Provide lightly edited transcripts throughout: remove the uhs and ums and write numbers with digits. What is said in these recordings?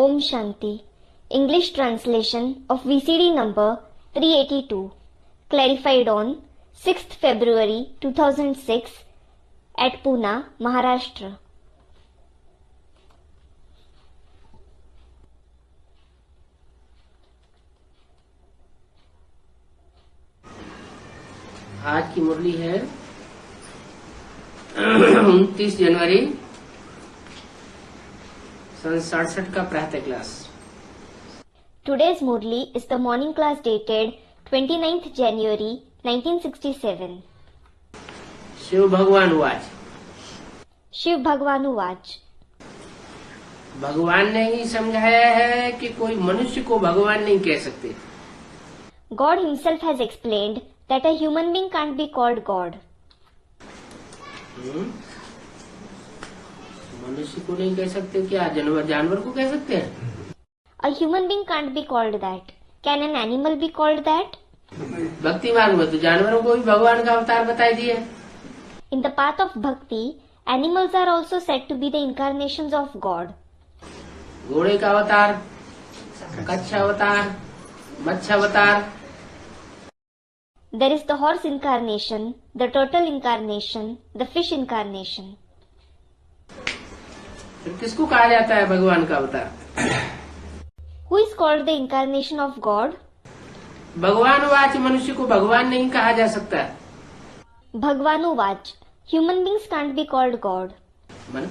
Om Shanti. English translation of VCD number 382, clarified on 6th February 2006 at Pune, Maharashtra. आज की मुरली है 29 जनवरी सन 67 का प्रातः class. Today's Murli is the morning class dated 29th January 1967. Shiv भगवान watch. Shiv भगवान उवाच। भगवान ने ही समझाया है कि कोई मनुष्य को भगवान नहीं कह सकते। God himself has explained that a human being can't be called God. मनुष्य को नहीं कह सकते, क्या जानवर को कह सकते हैं? A human being can't be called that. Can an animal be called that? भक्ति मार्ग में तो जानवरों को भी भगवान का अवतार बताई दिए। In the path of bhakti, animals are also said to be the incarnations of God. घोड़े का अवतार, कच्छ अवतार, मत्स्य अवतार। There is the horse incarnation, the turtle incarnation, the fish incarnation. फिर किसको कहा जाता है भगवान का अवतार? Who is called the incarnation of God? भगवान वाच मनुष्य को भगवान नहीं कहा जा सकता। Bhagwanu Vach. Human beings can't be called God. मन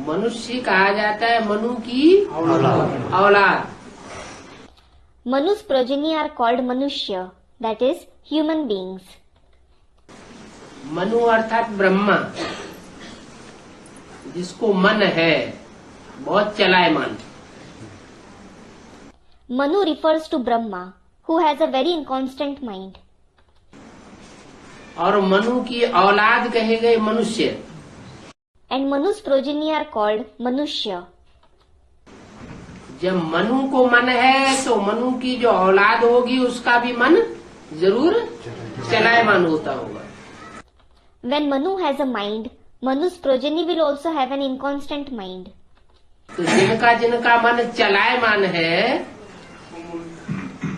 मनुष्य कहा जाता है मनु की औलाद। Manu's progeny are called Manushya, that is, human beings. Manu अर्थात ब्रह्मा, जिसको मन है, बहुत चलायमान। Manu refers to Brahma, who has a very inconstant mind. और मनु की औलाद कहे गए मनुष्य। And Manu's progeny are called Manushya. जब मनु को मन है तो मनु की जो औलाद होगी उसका भी मन जरूर चलायमान होता होगा। When Manu has a mind, Manu's progeny will also have an inconstant mind. तो जिनका मन चलायमान है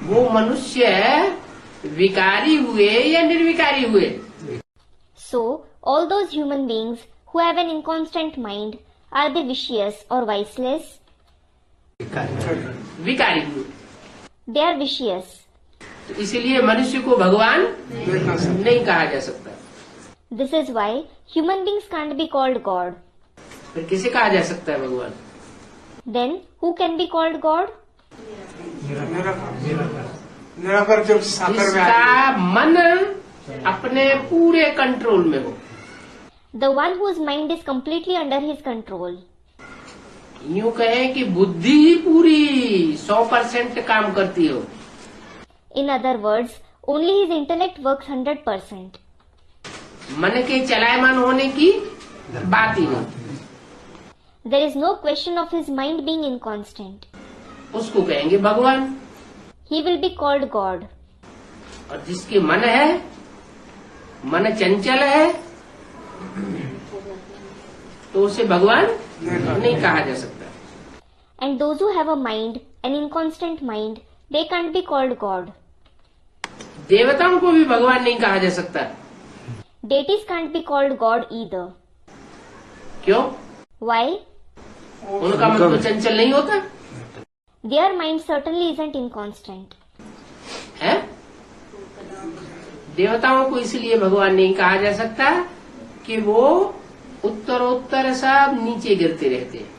वो मनुष्य विकारी हुए या निर्विकारी हुए? So, all those human beings who have an inconstant mind, are they vicious or viceless? विकारी हुए। They are vicious. तो इसलिए मनुष्य को भगवान नहीं कहा जा सकता। This is why human beings can't be called God. फिर किसे कहा जा सकता है भगवान? Then, who can be called God? निराकार जब साकार में जिसका मन अपने पूरे कंट्रोल में हो। The one whose mind is completely under his control. यूं कहें कि बुद्धि ही पूरी 100% काम करती हो। In other words, only his intellect works 100%. मन के चलायमान होने की बात ही नहीं। There is no question of his mind being inconstant. उसको कहेंगे भगवान। He will be called God. और जिसके मन है, मन चंचल है, तो उसे भगवान नहीं कहा जा सकता। And those who have a mind, an inconstant mind, they can't be called God. देवताओं को भी भगवान नहीं कहा जा सकता। Deities can't be called God either. क्यों? Why? उनका मन तो चंचल नहीं होता Their mind certainly isn't inconstant. है। देवताओं को इसलिए भगवान नहीं कहा जा सकता कि वो उत्तरोत्तर सब नीचे गिरते रहते हैं।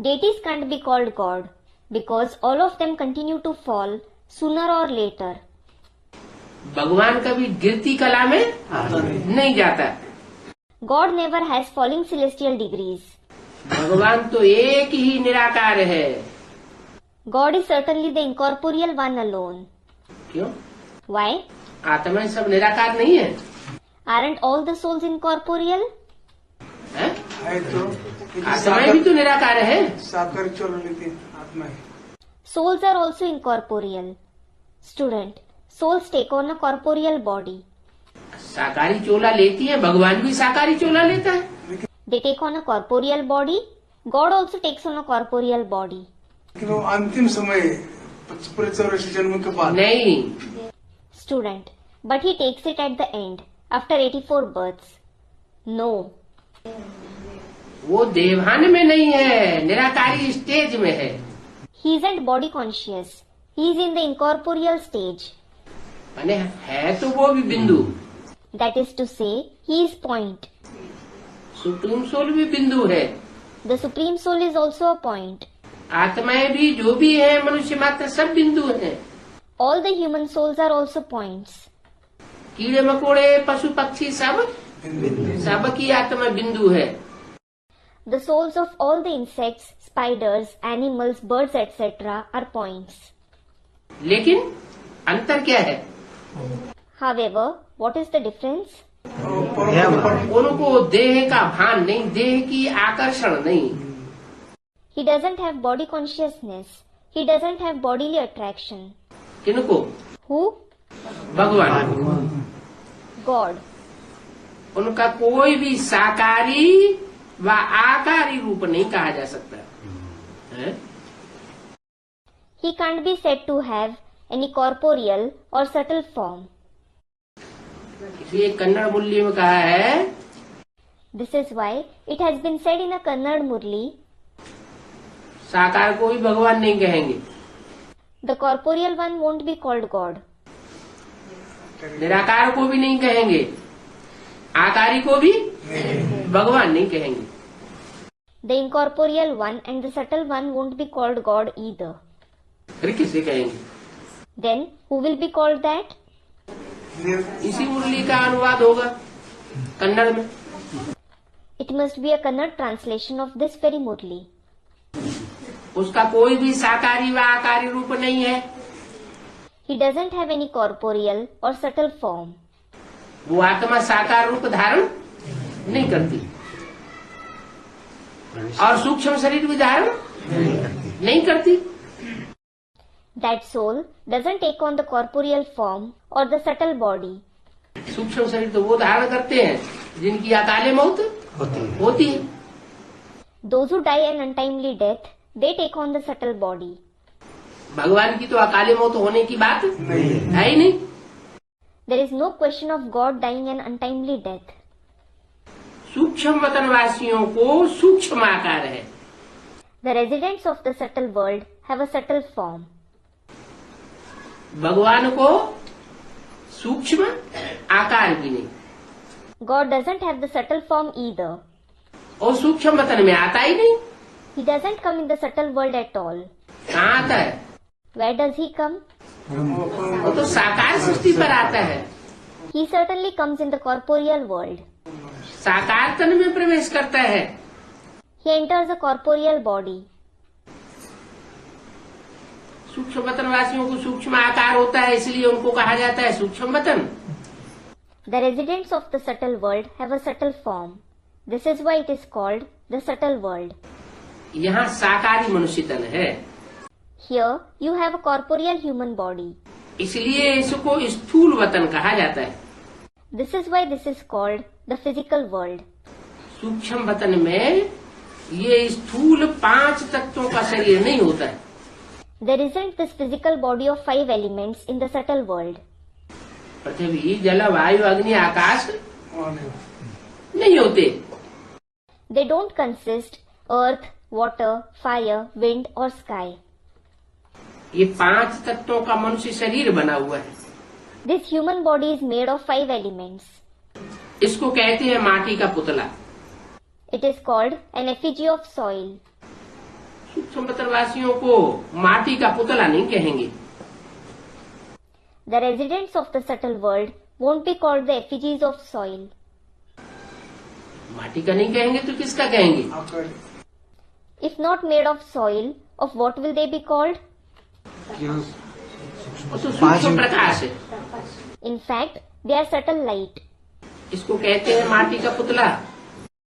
Deities can't be called God because all of them continue to fall sooner or later. भगवान कभी गिरती कला में नहीं जाता। God never has falling celestial degrees. भगवान तो एक ही निराकार है। God is certainly the incorporeal one alone. क्यों? Why? आत्मा सब निराकार नहीं है? Aren't all the souls incorporeal? है? तो आत्माएं भी तो निराकार है। साकार चल रही थी आत्मा है। Souls are also incorporeal. Student, souls take on a corporeal body. साकारी चोला लेती है, भगवान भी साकारी चोला लेता है। They take on a corporeal body. God also takes on a corporeal body. लेकिन वो अंतिम समय 84 जन्म के बाद नहीं, Student. But he takes it at the end, after 84 births. No. वो देवहान में नहीं है, निराकारी स्टेज में है। He isn't body conscious. He is in the incorporeal stage. माने है तो वो भी बिंदु, That is to say, he is point. Supreme soul भी बिंदु है। The Supreme Soul is also a point. आत्माएं भी जो भी है, मनुष्य मात्र सब बिंदु हैं। All the human souls are also points. कीड़े मकोड़े पशु पक्षी सबकी आत्मा बिंदु है। The souls of all the insects, spiders, animals, birds, etc. are points. लेकिन अंतर क्या है? However, what is the difference? उनको देह का भान नहीं, देह की आकर्षण नहीं। He doesn't have body consciousness. He doesn't have bodily attraction. किनको? Who? भगवान। God. उनका कोई भी साकारी व आकारी रूप नहीं कहा जा सकता है? He can't be said to have any corporeal or subtle form. इसलिए कन्नड़ मूल्य में कहा है, This is why it has been said in a Kannada Murli, साकार को भी भगवान नहीं कहेंगे, the corporeal one won't be called God. निराकार को भी नहीं कहेंगे, आकारी को भी भगवान नहीं कहेंगे। The incorporeal one and the subtle one won't be called God either. फिर किसे कहेंगे? Then who will be called that? इसी मुरली का अनुवाद होगा कन्नड़ में। It must be a Kannada translation of this very Murli. उसका कोई भी साकारी व आकारी रूप नहीं है। He doesn't have any corporeal or subtle form. वो आत्मा साकार रूप धारण नहीं करती और सूक्ष्म शरीर भी धारण नहीं करती। That soul doesn't take on the corporeal form or the subtle body. सूक्ष्म शरीर तो वो धारण करते हैं जिनकी अकाले मौत होती है। Those who die an untimely death, they take on the subtle body. भगवान की तो अकाले मौत होने की बात है ही नहीं। There is no question of God dying an untimely death. सूक्ष्म वतनवासियों को सूक्ष्म आकार है। The residents of the subtle world have a subtle form. भगवान को सूक्ष्म आकार भी नहीं, God doesn't have the subtle form either. और सूक्ष्म वतन में आता ही नहीं। He doesn't come in the subtle world at all. कहाँ आता है? Where does he come? वो तो साकार सृष्टि पर आता है। He certainly comes in the corporeal world. साकार तन में प्रवेश करता है। He enters a corporeal body. सूक्ष्म वतनवासियों को सूक्ष्म आकार होता है, इसलिए उनको कहा जाता है सूक्ष्म वतन। The residents of the subtle world have a subtle form. This is why it is called the subtle world. यहाँ साकारी मनुष्य तन है, Here you have a corporeal human body. इसलिए इसको स्थूल वतन कहा जाता है। This is why this is called the physical world. सूक्ष्म वतन में ये स्थूल 5 तत्वों का शरीर नहीं होता है। There isn't this physical body of 5 elements in the subtle world. पृथ्वी जल वायु अग्नि आकाश नहीं होते। They don't consist earth, water, fire, wind or sky. ये 5 तत्वों का मनुष्य शरीर बना हुआ है। This human body is made of 5 elements. इसको कहते हैं माटी का पुतला। It is called an effigy of soil. सूक्ष्म वतनवासियों को माटी का पुतला नहीं कहेंगे। The residents of the subtle world won't be called the effigies of soil. माटी का नहीं कहेंगे तो किसका कहेंगे? If not made of soil, of what will they be called? वो तो सूक्ष्म प्रकाश है। In fact, they are subtle light. इसको कहते हैं माटी का पुतला।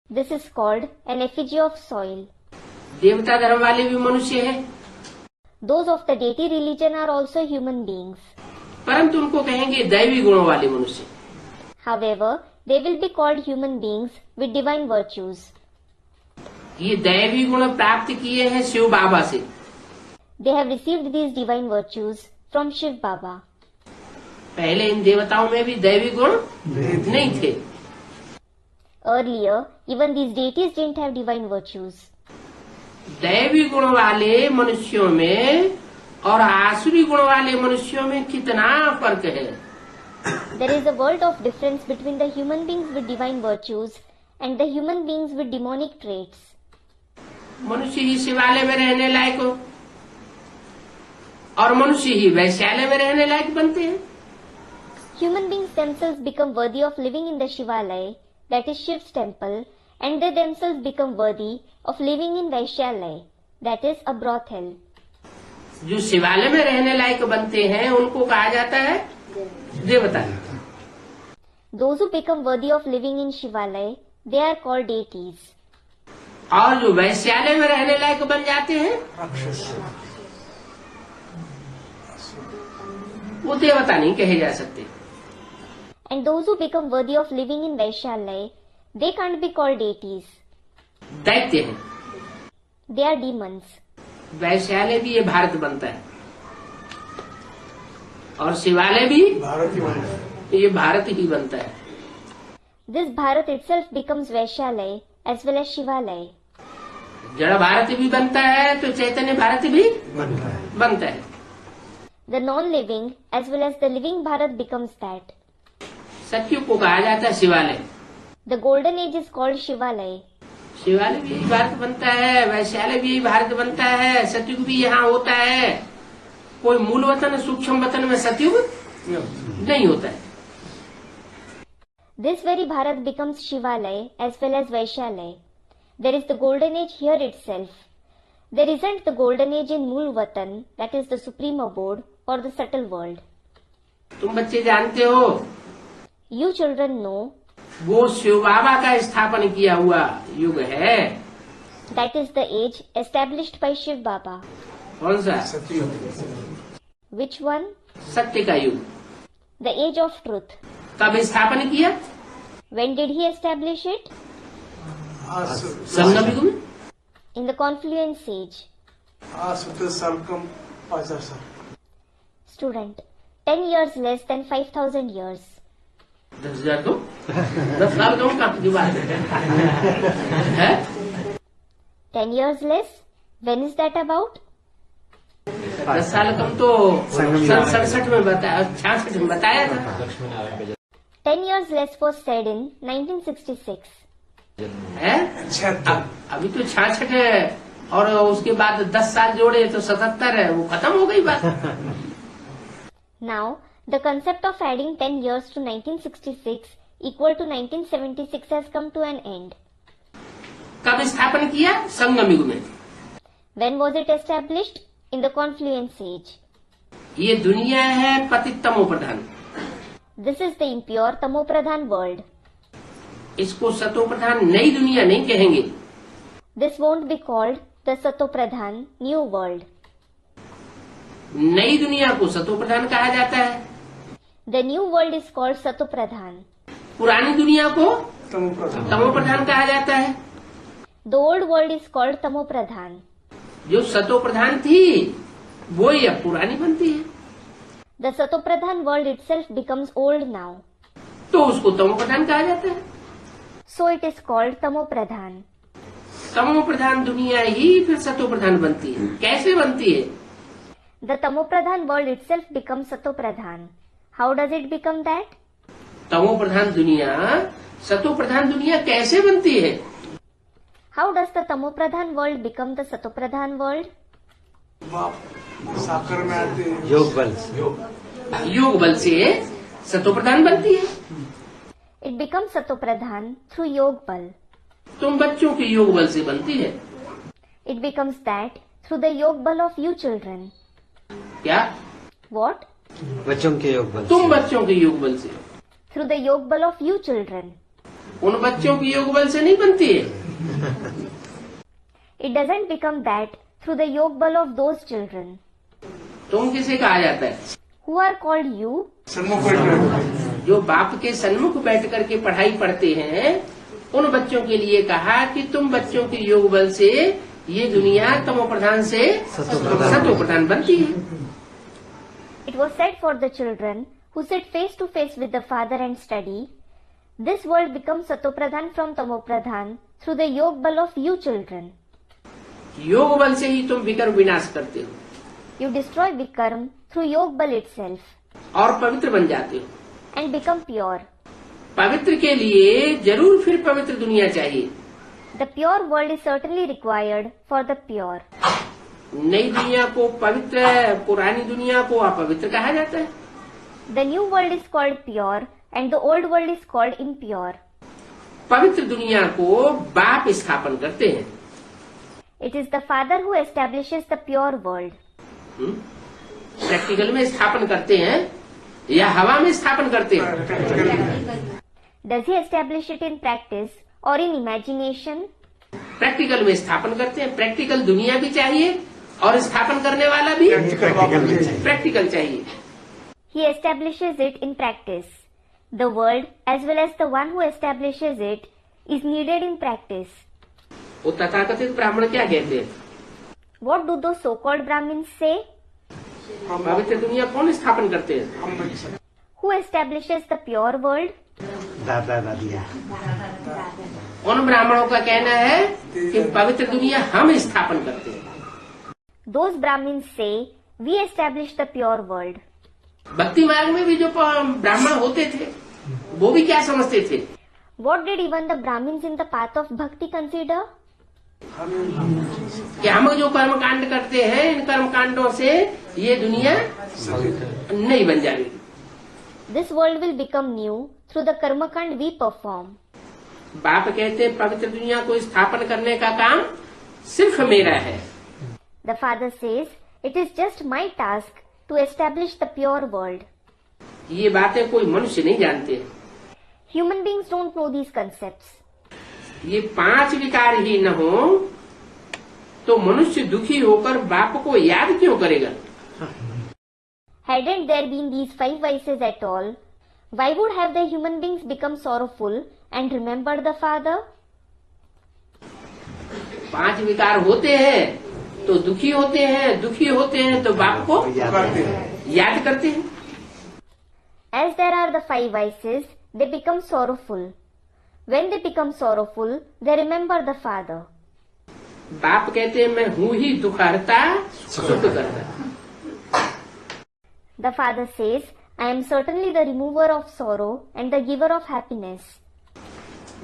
This is called an effigy of soil. देवता धर्म वाले भी मनुष्य हैं, Those of the deity religion are also human beings. परंतु उनको कहेंगे दैवी गुणों वाले मनुष्य। However, they will be called human beings with divine virtues. ये दैवी गुण प्राप्त किए हैं शिव बाबा से। They have received these divine virtues from Shiv Baba. पहले इन देवताओं में भी दैवी गुण नहीं थे। Earlier, even these deities didn't have divine virtues. दैवी गुण वाले मनुष्यों में और आसुरी गुण वाले मनुष्यों में कितना फर्क है। There is a world of difference between the human beings with divine virtues and the human beings with demonic traits. मनुष्य ही शिवालय में रहने लायक हो और मनुष्य ही वैश्यालय में रहने लायक बनते हैं। Human beings themselves become worthy of living in the Shivalaya, that is Shiv's temple, and they themselves become worthy of living in Vaishyalaya, that is a brothel. जो शिवालय में रहने लायक बनते हैं उनको कहा जाता है देवता। Those who become worthy of living in Shivalaya, they are called deities. और जो वैश्यालय में रहने लायक बन जाते हैं वो देवता नहीं कहे जा सकते। And those who become worthy of living in Vaishyalaya, they can't be called deities. दैत्य हैं। They are demons. वैश्यालय भी ये भारत बनता है और शिवालय भी भारत ही बना है। ये भारत ही बनता है। This Bharat itself becomes Vaishyalaya as well as Shivalaya. जड़ भारत भी बनता है तो चैतन्य भारत भी बनता है। The non-living as well as the living Bharat becomes that. सत्युग को कहा जाता है शिवालय। The golden age is called Shivalaya. शिवालय भी भारत बनता है, वैश्यालय भी भारत बनता है, सतयुग भी यहाँ होता है। कोई मूल वतन सूक्ष्म वतन में सतयुग नहीं होता है। This very Bharat becomes Shivalaya as well as Vaishyalaya. There is the golden age here itself. There isn't the golden age in Mool Vatan, that is the supreme abode or the subtle world. तुम बच्चे जानते हो You children know वो शिव बाबा का स्थापन किया हुआ युग है। that is the age established by Shiv Baba. कौन सा? Which one? सत्य का युग। The age of truth. कब स्थापन किया? When did he establish it? संगम युग में। In the confluence age. 17 साल कम 5000 साल। Student, 10 years less than 5,000 years. 10,000 तो 10 साल कम कहाँ की बात है? 10 years less? When is that about? 10 साल कम तो 67 में बताया, 66 में बताया था। 10 years less was said in 1966. है? अभी तो 66 है और उसके बाद 10 साल जोड़े तो 77 है, वो खत्म हो गई बात। Now, the concept of adding 10 years to 1966 equal to 1976 has come to an end. कब स्थापन किया? संगम युग में। When was it established? In the confluence age. ये दुनिया है पतित तमो प्रधान। This is the impure Tamopradhan world. इसको सतो प्रधान नई दुनिया नहीं कहेंगे। This won't be called the Satopradhan new world. नई दुनिया को सतो प्रधान कहा जाता है। The new world is called Satopradhan. पुरानी दुनिया को तमोप्रधान। तमो प्रधान कहा जाता है। The old world is called Tamopradhan. जो सतो प्रधान थी वो ही अब पुरानी बनती है The Satopradhan world itself becomes old now. तो उसको तमो प्रधान कहा जाता है। So it is called Tamopradhan. तमो प्रधान दुनिया ही फिर सतो प्रधान बनती है। कैसे बनती है? The Tamopradhan world itself becomes Satopradhan. How does it become that? तमो प्रधान दुनिया सतो प्रधान दुनिया कैसे बनती है? How does the Tamopradhan world become the Satopradhan world? बाप साकर में आते हैं। योग बल योग बल से सतो प्रधान बनती है। It becomes Satopradhan through Yog Bal. तुम बच्चों के योग बल से बनती है। It becomes that through the Yog Bal of you children. क्या? What? बच्चों के योग बल तुम बच्चों के योग बल से। Through the Yog Bal of you children. उन बच्चों के योग बल से नहीं बनती है। It doesn't become that through the Yog Bal of those children. तुम किसे कहा जाता है? Who are called you? सन्मुख बैठे जो बाप के सन्मुख बैठ करके पढ़ाई पढ़ते हैं, उन बच्चों के लिए कहा कि तुम बच्चों के योग बल से ये दुनिया तमो प्रधान से सतो प्रधान बनती है। It was said for the children who sit face to face with the Father and study, this world becomes Satopradhan from Tamopradhan through the Yog Bal of you children. योग बल से ही तुम विकर्म विनाश करते हो You destroy Vikarm through Yog Bal itself और पवित्र बन जाते हो। and become pure. पवित्र के लिए जरूर फिर पवित्र दुनिया चाहिए। The pure world is certainly required for the pure. नई दुनिया को पवित्र, पुरानी दुनिया को अपवित्र कहा जाता है। The new world is called pure and the old world is called impure. पवित्र दुनिया को बाप स्थापन करते हैं। It is the Father who establishes the pure world. Practical में स्थापन करते हैं या हवा में स्थापन करते हैं? Does he establish it in practice or in imagination? Practical में स्थापन करते हैं। प्रैक्टिकल दुनिया भी चाहिए और स्थापन करने वाला भी प्रैक्टिकल चाहिए। He establishes it in practice. The world as well as the one who establishes it is needed in practice. वो तथाकथित ब्राह्मण क्या कहते हैं? What do those so-called Brahmins say? पवित्र दुनिया कौन स्थापन करते हैं? Who establishes the pure world? दादा दादिया। उन ब्राह्मणों का कहना है कि पवित्र दुनिया हम स्थापन करते हैं। Those Brahmins say, we establish the pure world. भक्ति मार्ग में भी जो ब्राह्मण होते थे वो भी क्या समझते थे? What did even the Brahmins in the path of bhakti consider? कि हम जो कर्म कांड करते हैं, इन कर्म कांडों से ये दुनिया नहीं बन जाएगी। This world will become new through the karma kand we perform. बाप कहते हैं पवित्र दुनिया को स्थापन करने का काम सिर्फ मेरा है। The Father says, it is just my task to establish the pure world. ये बातें कोई मनुष्य नहीं जानते। Human beings don't know these concepts. ये 5 विकार ही न हो तो मनुष्य दुखी होकर बाप को याद क्यों करेगा? Hadn't there been these 5 vices at all, why would have the human beings become sorrowful and remembered the Father? 5 विकार होते हैं तो दुखी होते हैं, दुखी होते हैं तो बाप को याद करते हैं। As there are the 5 vices, they become sorrowful. When they become sorrowful, they remember the Father. बाप कहते हैं मैं हूँ ही दुखहर्ता सुख करता। The Father says, I am certainly the remover of sorrow and the giver of happiness.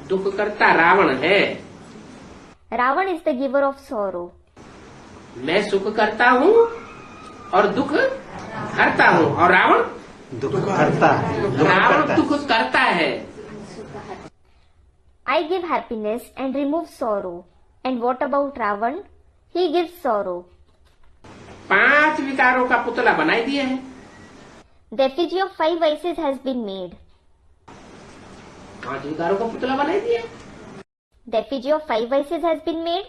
दुख करता रावण है। Ravan is the giver of sorrow. मैं सुख करता हूँ और दुख हरता हूँ, और रावण दुख करता है। रावण दुख करता है। I give happiness and remove sorrow. And what about Ravan? He gives sorrow. 5 विकारों का पुतला बनाई दिया है। The effigy of 5 vices has been made. 5 विकारों का पुतला बनाई दिया। The effigy of 5 vices has been made.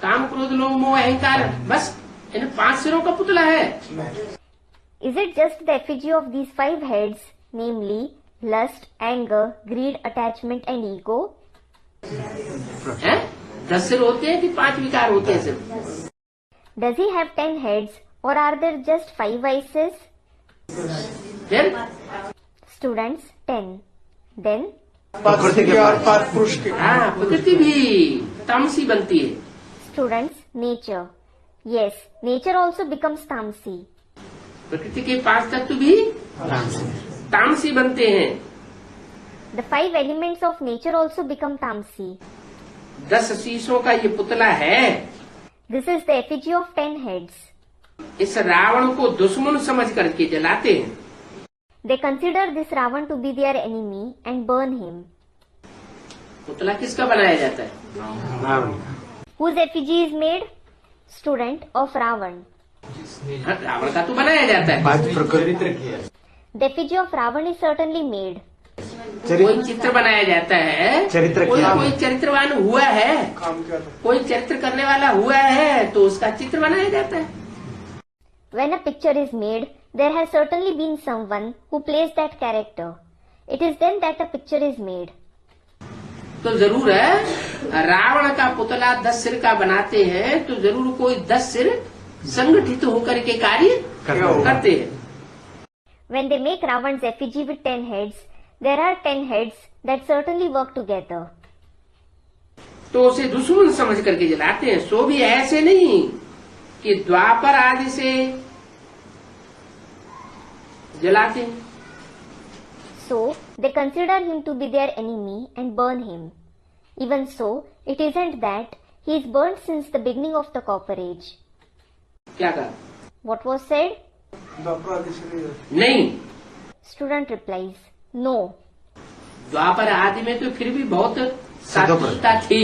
काम, क्रोध, लोभ, मोह, अहंकार, बस इन 5 सिरों का पुतला है। Is it just the effigy of these 5 heads, namely lust, anger, greed, attachment and ego? हैं? 10 सिर होते हैं कि 5 विकार होते हैं सिर्फ? Does he have 10 heads or are there just 5 vices? फिर Students, 10. Then? प्रकृति के और 5 पुरुष के। हाँ, प्रकृति भी तामसी बनती है। Students, nature. Yes, nature also becomes tamsi. प्रकृति के 5 तत्व भी तामसी बनते हैं। The 5 elements of nature also become tamsi. 10 शीशों का ये पुतला है। This is the effigy of 10 heads. इस रावण को दुश्मन समझ करके जलाते हैं। They consider this Ravan to be their enemy and burn him. पुतला किसका बनाया जाता है? Whose effigy is made? Student of Ravan. हाँ, रावण का तो बनाया जाता है। The effigy of Ravan is certainly made. कोई चित्र बनाया जाता है। कोई चरित्रवान हुआ है, कोई चरित्र करने वाला हुआ है तो उसका चित्र बनाया जाता है। When a picture is made, there has certainly been someone who plays that character. It is then that a picture is made. तो जरूर है, रावण का पुतला 10 सिर का बनाते हैं तो जरूर कोई 10 सिर संगठित होकर के कार्य करते हैं. When they make Ravan's effigy with 10 heads, there are 10 heads that certainly work together. तो उसे दुश्मन समझ करके जलाते हैं. सो भी ऐसे नहीं कि द्वापर आदि से जलाते हैं. So, they consider him to be their enemy and burn him. Even so, it isn't that he is burnt since the beginning of the Copper Age. क्या कहा? What was said? द्वापर आदि से नहीं है। नहीं, Student replies, no. द्वापर आदि में तो फिर भी बहुत सात्विकता थी.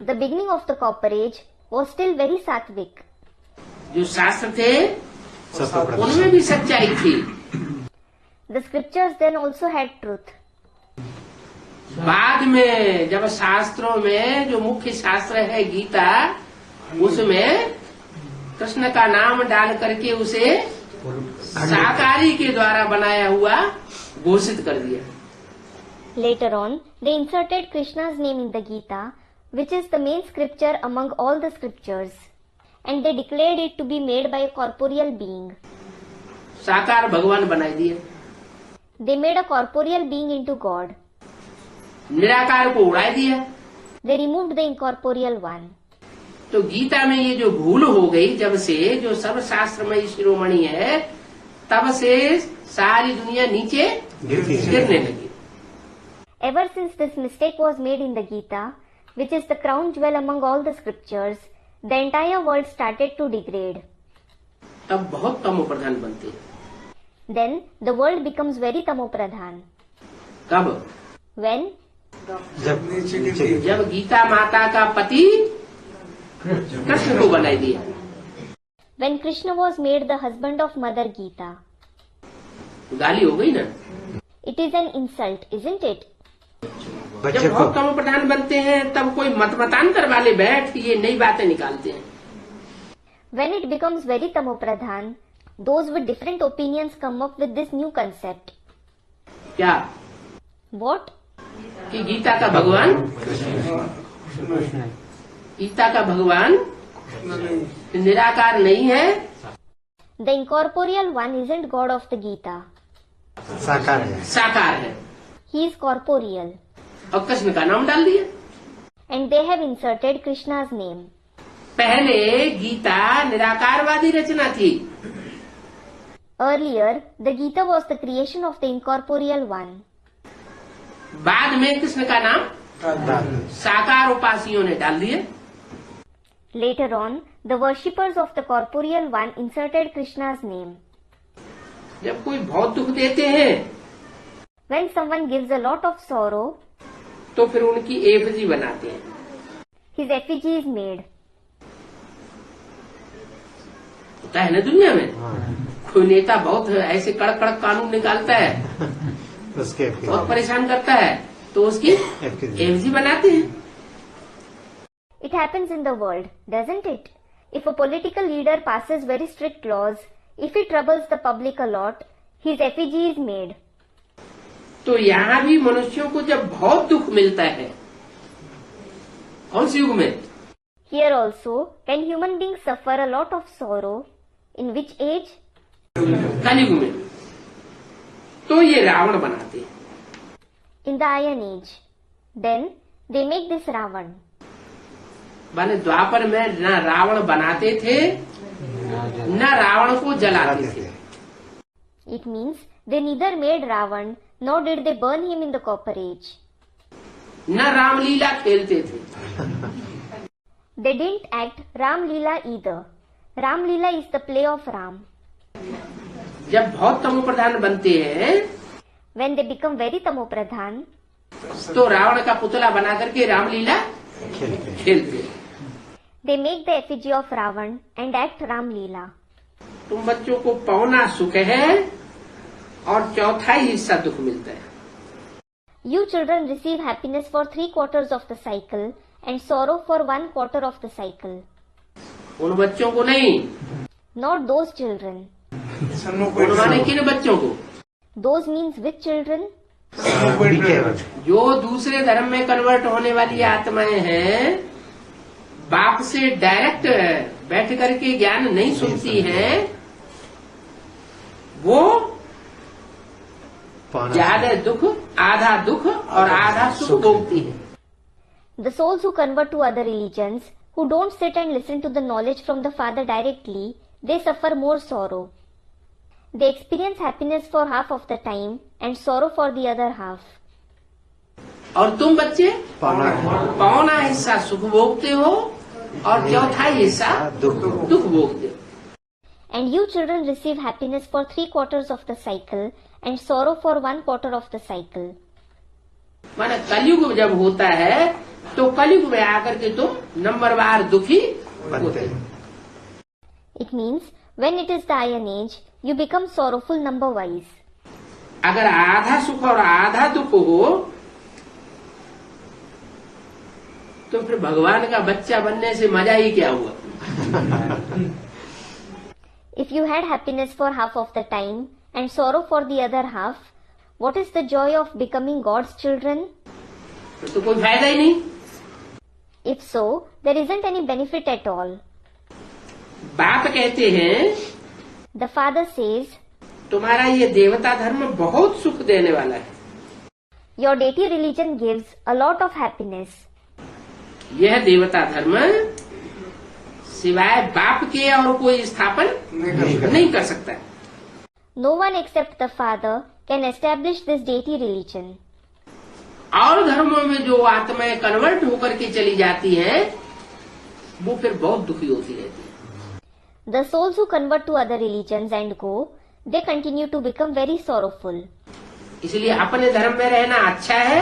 The beginning of the Copper Age was still very sattvic. जो शास्त्र थे सतोप्रधान उनमें भी सच्चाई थी. The scriptures then also had truth. बाद में जब शास्त्रों में जो मुख्य शास्त्र है गीता, उसमें कृष्ण का नाम डाल करके उसे शाकाहारी के द्वारा बनाया हुआ घोषित कर दिया. Later on, they inserted Krishna's name in the Gita, which is the main scripture among all the scriptures, and they declared it to be made by a corporeal being. साकार भगवान बनाई दिए. They made a corporeal being into God. निराकार को उड़ा दिया. They removed the incorporeal one. तो गीता में ये जो भूल हो गई, जब से जो सर्वशास्त्र में शिरोमणि है, तब से सारी दुनिया नीचे गिरने लगी. Ever since this mistake was made in the Gita, which is the crown jewel among all the scriptures, the entire world started to degrade. तब बहुत तमो प्रधान बनते हैं. Then the world becomes very tamopradhan. कब? When? जब नीचे जब गीता माता का पति कृष्ण को बनाई दिया. When Krishna was made the husband of Mother Gita. गाली हो गई ना. It is an insult, isn't it? बच्चे जब को बहुत तमो प्रधान बनते हैं तब कोई मतमतांतर वाले बैठ ये नई बातें निकालते हैं. When it becomes very tamopradhan, those with different opinions come up with this new concept. क्या? What? कि गीता का भगवान निराकार नहीं है. The incorporeal one isn't God of the Gita. साकार है. साकार है. He is corporeal. और कृष्ण का नाम डाल दिया. And they have inserted Krishna's name. पहले गीता निराकारवादी रचना थी. Earlier, the Gita was the creation of the incorporeal one. बाद में कृष्ण का नाम साकार उपासियों ने डाल दिया. Later on, the worshippers of the corporeal one inserted Krishna's name. जब कोई बहुत दुख देते हैं When someone gives a lot of sorrow, तो फिर उनकी एफजी बनाते हैं. his effigy is made. होता है ना दुनिया में. कोई नेता बहुत ऐसे कड़क कड़क कानून निकालता है, उसके बहुत परेशान करता है, तो उसकी एफजी बनाते हैं. It happens in the world, doesn't it? If a political leader passes very strict laws, if he troubles the public a lot, his effigy is made. तो यहाँ भी मनुष्यों को जब बहुत दुख मिलता है, कौन सी युग में? Here also, when human beings suffer a lot of sorrow, in which age? कलयुग में. तो ये रावण बनाते हैं. In the Iron Age. Then, they make this Ravan. माने द्वापर में न रावण बनाते थे न रावण को जलाते थे. It means they neither made Ravan nor did they burn him in the Copper Age. न रामलीला खेलते थे. They didn't act Ram Leela either. Ram Leela is the play of Ram. जब बहुत तमो प्रधान बनते हैं When they become very tamopradhan, तो रावण का पुतला बना करके रामलीला खेलते हैं. they make the effigy of Ravan and act Ram Leela. तुम बच्चों को पौना सुख है और चौथाई हिस्सा दुख मिलता है. You children receive happiness for 3/4 of the cycle and sorrow for 1/4 of the cycle. उन बच्चों को नहीं, Not those children. उन माने किन बच्चों को? Those means which children? केवल जो दूसरे धर्म में कन्वर्ट होने वाली आत्माएं हैं, बाप से डायरेक्ट बैठ करके ज्ञान नहीं सुनती हैं, वो ज्यादा दुख, आधा दुख और आधा सुख भोगती है। The souls who convert to other religions, who don't sit and listen to the knowledge from the Father directly, they suffer more sorrow. They experience happiness for half of the time and sorrow for the other half. और तुम बच्चे पौना पौना हिस्सा सुख भोगते हो और चौथाई हिस्सा दुख दुख भोगते हो। And you children receive happiness for 3/4 of the cycle and sorrow for 1/4 of the cycle. माने कलयुग जब होता है तो कलयुग में आकर के तुम नंबरवार दुखी बनते होते हो। हैं। It means when it is the Iron Age, you become sorrowful number-wise. अगर आधा सुख और आधा दुख हो तो फिर भगवान का बच्चा बनने से मजा ही क्या हुआ? If you had happiness for half of the time and sorrow for the other half, what is the joy of becoming God's children? फिर तो कोई फायदा ही नहीं। If so, there isn't any benefit at all. बाप कहते हैं The Father says, तुम्हारा ये देवता धर्म बहुत सुख देने वाला है। your deity religion gives a lot of happiness. यह देवता धर्म सिवाय बाप के और कोई स्थापन नहीं कर सकता। No one except the Father can establish this deity religion. और धर्मों में जो आत्माएं कन्वर्ट होकर के चली जाती हैं, वो फिर बहुत दुखी होती रहती है। The souls who convert to other religions and go, they continue to become very sorrowful. इसलिए अपने धर्म में रहना अच्छा है।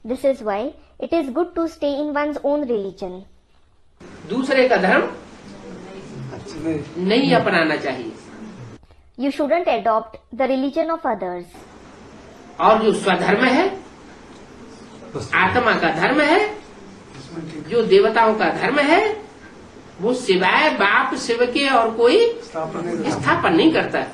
This is why it is good to stay in one's own religion. दूसरे का धर्म नहीं अपनाना चाहिए। You shouldn't adopt the religion of others. और जो स्वधर्म है, आत्मा का धर्म है, जो देवताओं का धर्म है, वो सिवाय बाप शिव के और कोई स्थापन नहीं करता।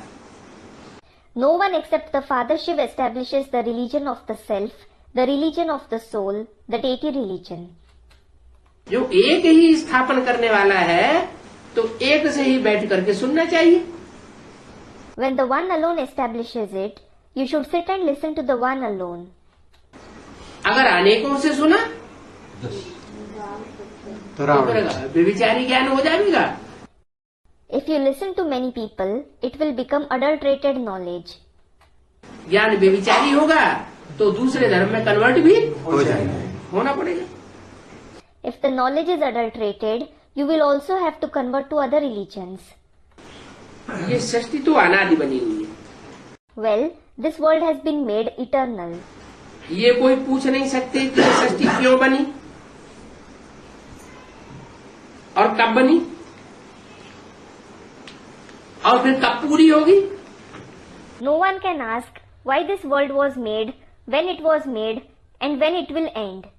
No one except the Father Shiv establishes the religion of the self, the religion of the soul, the deity religion. जो एक ही स्थापन करने वाला है, तो एक से ही बैठ करके सुनना चाहिए। When the one alone establishes it, you should sit and listen to the one alone. अगर अनेकों से सुना तो रावण व्यभिचारी ज्ञान हो जाएगा। If you listen to many people, it will become adulterated knowledge. ज्ञान व्यभिचारी होगा तो दूसरे धर्म में कन्वर्ट भी हो जाएगा। होना पड़ेगा। If the knowledge is adulterated, you will also have to convert to other religions. ये सृष्टि तो अनादि बनी हुई है। Well, this world has been made eternal. ये कोई पूछ नहीं सकते कि ये सृष्टि क्यों बनी और कब बनी और फिर कब पूरी होगी। No one can ask why this world was made, when it was made, and when it will end.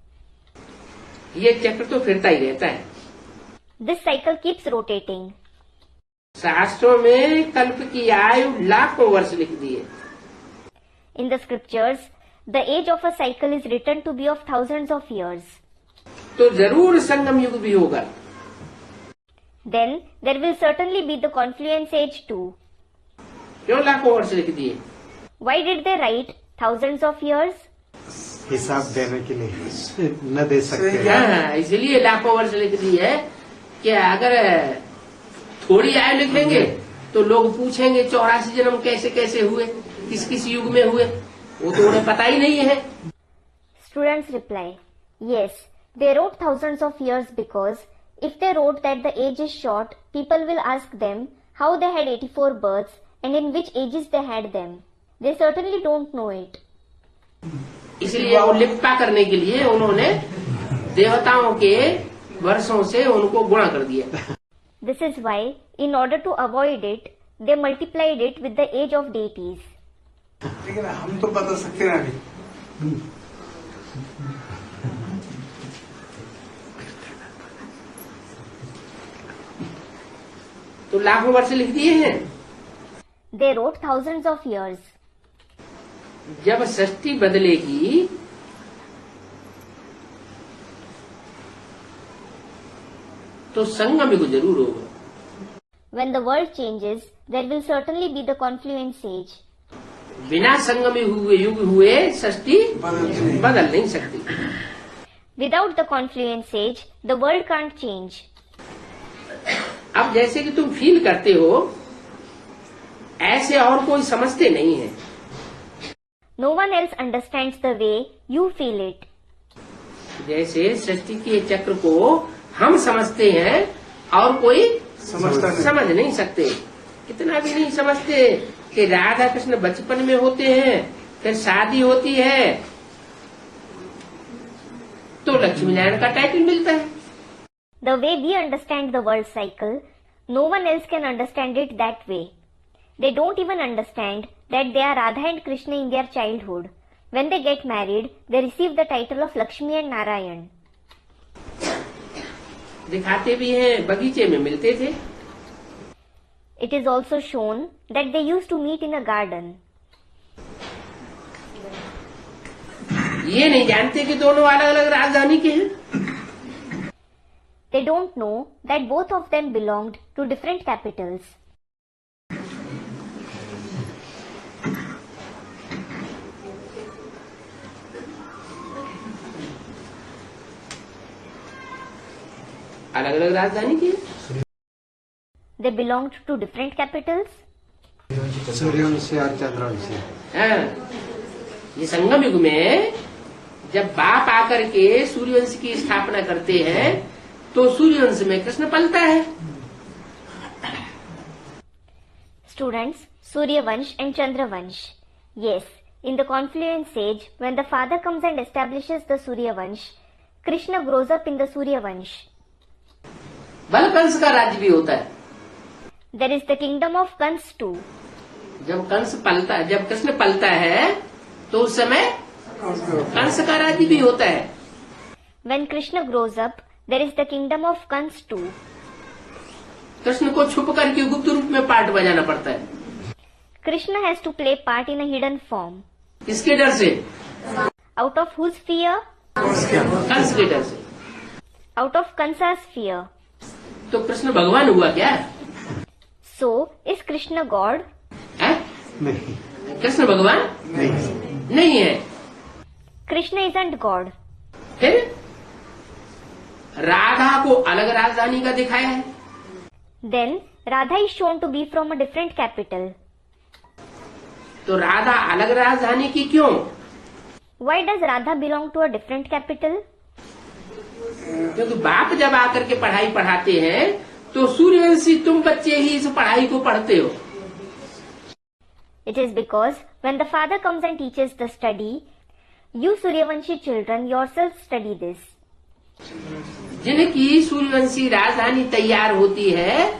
ये चक्र तो फिरता ही रहता है। This cycle keeps rotating. शास्त्रों में कल्प की आयु लाखों वर्ष लिख दी है। In the scriptures, the age of a cycle is written to be of thousands of years. तो जरूर संगम युग भी होगा। Then there will certainly be the confluence age too. क्यों लाखों वर्ष लिख दिए? Why did they write thousands of years? हिसाब देने के लिए न दे सकते। हाँ, इसलिए लाखों वर्ष लिख दी है कि अगर थोड़ी आयु लिखेंगे तो लोग पूछेंगे 84 जन्म कैसे कैसे हुए, किस किस युग में हुए, वो तो उन्हें पता ही नहीं है। Students reply, yes, they wrote thousands of years because if they wrote that the age is short, people will ask them how they had 84 births and in which ages they had them. They certainly don't know it. इसलिए वो लिप्पा करने के लिए उन्होंने देवताओं के वर्षों से उनको गुणा कर दिया। This is why, in order to avoid it, they multiplied it with the age of deities. लेकिन हम तो बता सकते हैं अभी। तो लाखों वर्ष लिख दिए हैं। They wrote thousands of years. जब सृष्टि बदलेगी तो संगम युग जरूर होगा। When the world changes, there will certainly be the confluence age. बिना संगम युग हुए सृष्टि बदल नहीं सकती। Without the confluence age, the world can't change. अब जैसे कि तुम फील करते हो ऐसे और कोई समझते नहीं है। No one else understands the way you feel it. जैसे सृष्टि के चक्र को हम समझते हैं और कोई समझ नहीं सकते। कितना भी नहीं समझते कि राधा कृष्ण बचपन में होते हैं, फिर शादी होती है तो लक्ष्मी नारायण का टाइटल मिलता है। The way we understand the world cycle, no one else can understand it that way. They don't even understand that they are Radha and Krishna in their childhood. When they get married, they receive the title of Lakshmi and Narayan. दिखाते भी हैं, बगीचे में मिलते थे। It is also shown that they used to meet in a garden. ये नहीं जानते कि दोनों अलग अलग राजधानी के हैं। They don't know that both of them belonged to different capitals. अलग अलग राजधानी की हैं। They belonged to different capitals. Suryavanshi और चंद्रवंशी। हाँ, ये संगम युग में जब बाप आकर के सूर्यवंश की स्थापना करते हैं तो सूर्यवंश में कृष्ण पलता है। Students, Suryavansh and Chandravansh. Yes, in the confluence age, when the father comes and establishes the Suryavansh, Krishna grows up in the Suryavansh. बलकंस का राज्य भी होता है। There is the kingdom of Kans too. जब कृष्ण पलता है तो उस समय कंस का राज्य भी होता है। When Krishna grows up, there is the kingdom of Kans too. Krishna को छुप करके गुप्त रूप में पार्ट बजाना पड़ता है। Krishna has to play part in a hidden form. किसके डर से? Out of whose fear? Kans के डर से। Out of Kansa's fear. तो कृष्ण भगवान हुआ क्या? So, is Krishna God? है? नहीं, कृष्ण भगवान नहीं। नहीं है। Krishna isn't God. फिर राधा को अलग राजधानी का दिखाया है। Then, Radha is shown to be from a different capital. तो राधा अलग राजधानी की क्यों? Why does Radha belong to a different capital? क्योंकि बाप जब आकर के पढ़ाई पढ़ाते हैं तो सूर्यवंशी तुम बच्चे ही इस पढ़ाई को पढ़ते हो। It is because when the father comes and teaches the study, you Suryavanshi children yourself study this. जिनकी सूर्यवंशी राजधानी तैयार होती है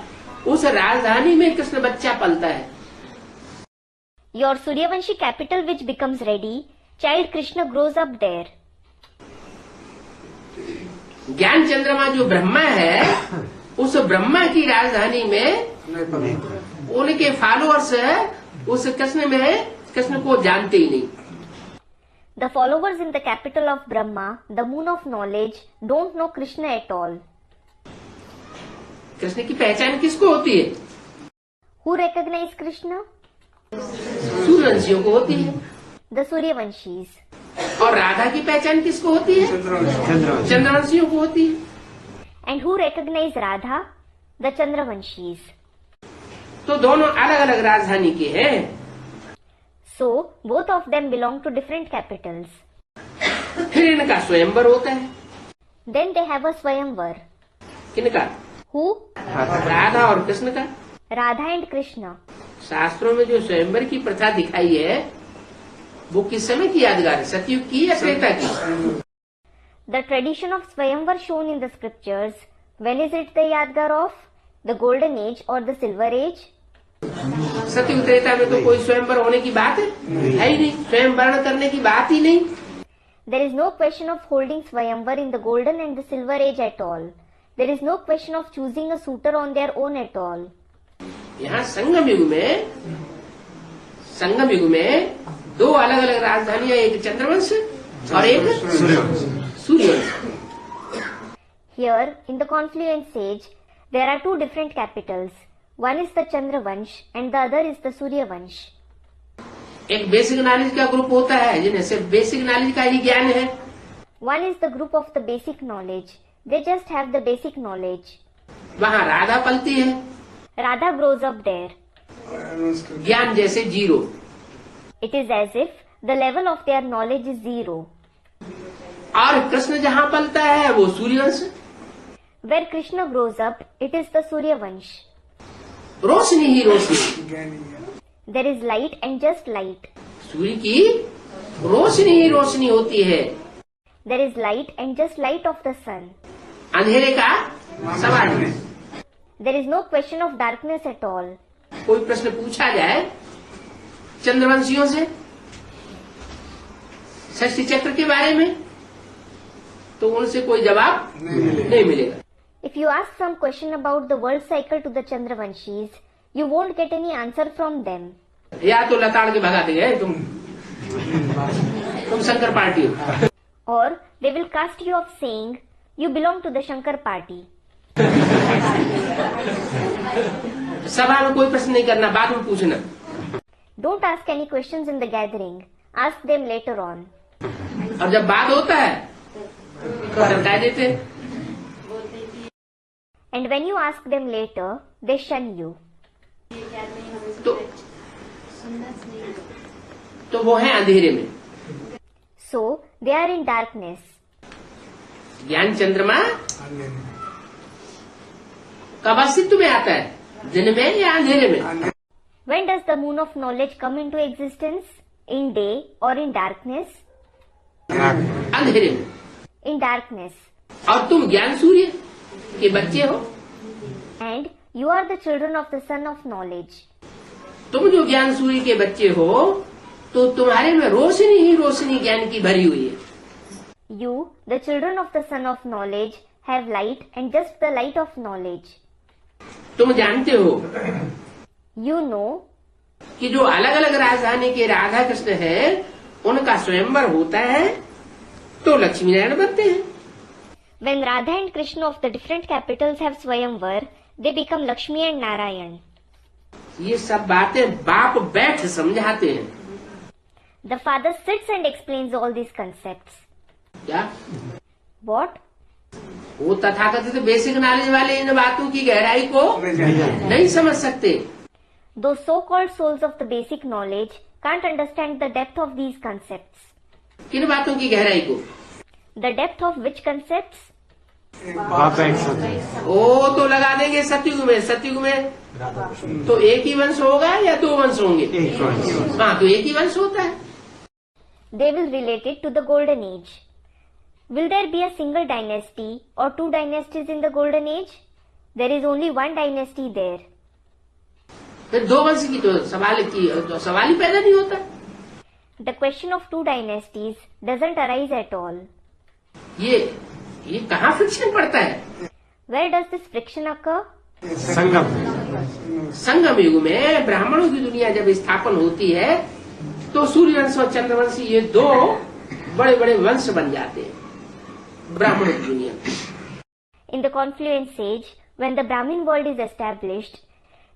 उस राजधानी में कृष्ण बच्चा पलता है। Your Suryavanshi capital which becomes ready, child Krishna grows up there. ज्ञान चंद्रमा जो ब्रह्मा है उस ब्रह्मा की राजधानी में उनके फॉलोअर्स उस कृष्ण को जानते ही नहीं। The followers in the capital of Brahma, the moon of knowledge, don't know Krishna at all. Krishna की पहचान किसको होती है? Who recognize Krishna? सूर्यवंशियों को होती है। The Suryavanshis. और राधा की पहचान किसको होती है? चंद्रवंशियों को होती है। And who recognize Radha? The Chandravanshis. तो दोनों अलग अलग राजधानी के हैं। So, both of them belong to different capitals. फिर इनका स्वयंवर होता है। Then they have a Swayamvar. किनका? Who? राधा और कृष्ण का। Radha and Krishna. शास्त्रों में जो स्वयंवर की प्रथा दिखाई है वो किस समय की यादगार है? सतयुग की या त्रेता की? The tradition of Swayamvar shown in the scriptures, when is it the Yadgar of? The golden age or the silver age? सतयुग त्रेता में तो कोई स्वयंवर होने की बात है ही नहीं, स्वयंवरण करने की बात ही नहीं। There is no question of holding Swayamvar in the golden and the silver age at all. There is no question of choosing a suitor on their own at all. यहाँ संगम युग में संगम युग में दो अलग अलग राजधानियां, एक चंद्रवंश और एक Suryavansh. Here, in the confluence age, there are two different capitals. One is the Chandravansh and the other is the Suryavansh. एक बेसिक नॉलेज का ग्रुप होता है जिन्हें सिर्फ बेसिक नॉलेज का ही ज्ञान है। One is the group of the basic knowledge. They just have the basic knowledge. वहाँ राधा पलती है, Radha grows up there. ज्ञान जैसे zero. It is as if the level of their knowledge is zero. और कृष्ण जहाँ पलता है वो Suryavansh, Where Krishna grows up, it is the Suryavansh. Roshni he Roshni, There is light and just light. सूर्य की रोशनी ही रोशनी होती है, There is light and just light of the sun. अंधेरे का सवाल नहीं। There is no question of darkness at all. कोई प्रश्न पूछा जाए चंद्रवंशियों से षष्ठी चक्र के बारे में तो उनसे कोई जवाब नहीं मिलेगा। If you ask some question about the world cycle to the Chandravanshis, you won't get any answer from them. या तो लताड़ के भगा देंगे तुम शंकर पार्टी हो, Or they will cast you off saying, you belong to the Shankar party. सभा में कोई प्रश्न नहीं करना, बाद में पूछना। Don't ask any questions in the gathering. Ask them later on. और जब बात होता है तो हटा देते हैं। And when you ask them later, they shun you. तो वो है अंधेरे में। So, they are in darkness. ज्ञान चंद्रमा कब अस्तित्व में आता है, दिन में या अंधेरे में? When does the moon of knowledge come into existence? In day or in darkness? अंधेरे में। In darkness. और तुम ज्ञान सूर्य के बच्चे हो, And you are the children of the son of knowledge. तुम जो ज्ञान सूर्य के बच्चे हो तो तुम्हारे में रोशनी ही रोशनी ज्ञान की भरी हुई है। You, the children of the son of knowledge, have light and just the light of knowledge. तुम जानते हो You know कि जो अलग अलग राजधानी के राधा कृष्ण है उनका स्वयंवर होता है तो लक्ष्मी नारायण बनते हैं। when Radha and Krishna of the different capitals have Swayamvar, they become Lakshmi and Narayan. ये सब बातें बाप बैठ समझाते हैं। The father sits and explains all these concepts. क्या What? वो तथाकथित बेसिक नॉलेज वाले इन बातों की गहराई को नहीं समझ सकते। Those so-called souls of the basic knowledge can't understand the depth of these concepts. किन बातों की गहराई को? The depth of which concepts? बाप एक साथ ओ तो लगा देंगे सतयुग में। सतयुग में तो एक ही वंश होगा या दो वंश होंगे? एक वंश। हाँ, तो एक ही वंश होता है। They will relate it to the golden age. Will there be a single dynasty or two dynasties in the golden age? There is only one dynasty there. फिर दो वंश की तो सवाल ही पैदा नहीं होता। The question of two dynasties doesn't arise at all. ये कहाँ फ्रिक्शन पड़ता है? Where does this friction occur? संगम युग में ब्राह्मणों की दुनिया जब स्थापन होती है तो सूर्यवंश और चंद्रवंश ये दो बड़े बड़े वंश बन जाते हैं ब्राह्मणों की दुनिया। In the confluence age, when the Brahmin world is established,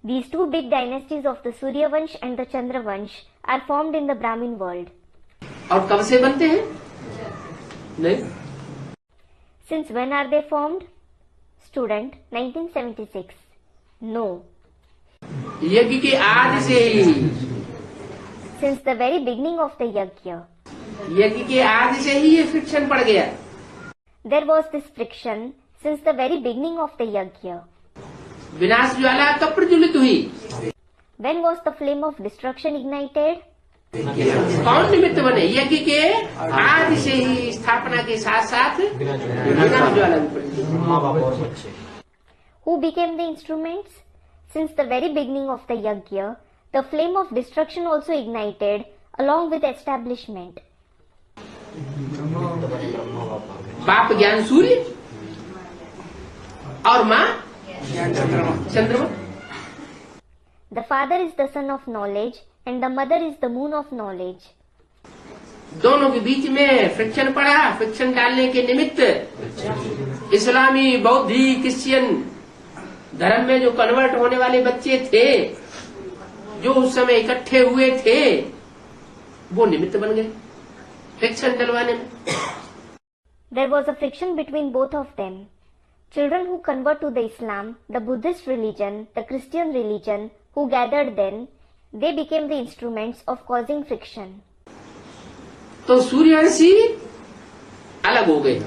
these two big dynasties of the Suryavansh and the Chandravansh are formed in the Brahmin world. और कब से बनते हैं? नहीं, Since when are they formed? Student 1976. No. यज्ञ के आदि से ही, Since the very beginning of the yajna, यज्ञ के आदि से ही ये फ्रिक्शन पड़ गया। there was this friction since the very beginning of the yajna. विनाश ज्वाला कब प्रज्वलित हुई? When was the flame of destruction ignited? कौन निमित्त बने? यज्ञ के आदि से ही स्थापना के साथ साथ विनाश ज्वाला भी प्रज्वलित। Who became the instruments? Since the very beginning of the yajna, the flame of destruction also ignited along with establishment. बाप ज्ञान सूर्य और माँ चंद्रमा। The father is the son of knowledge and the mother is the moon of knowledge. दोनों के बीच में friction पड़ा। Friction डालने के निमित्त इस्लामी, बौद्धी, क्रिश्चियन धर्म में जो कन्वर्ट होने वाले बच्चे थे, जो उस समय इकट्ठे हुए थे, वो निमित्त बन गए फ्रिक्शन डलवाने में। There was a friction between both of them. Children who convert to the Islam, the Buddhist religion, the Christian religion, who gathered then, they became the instruments of causing friction. तो सूर्यवंशी अलग हो गए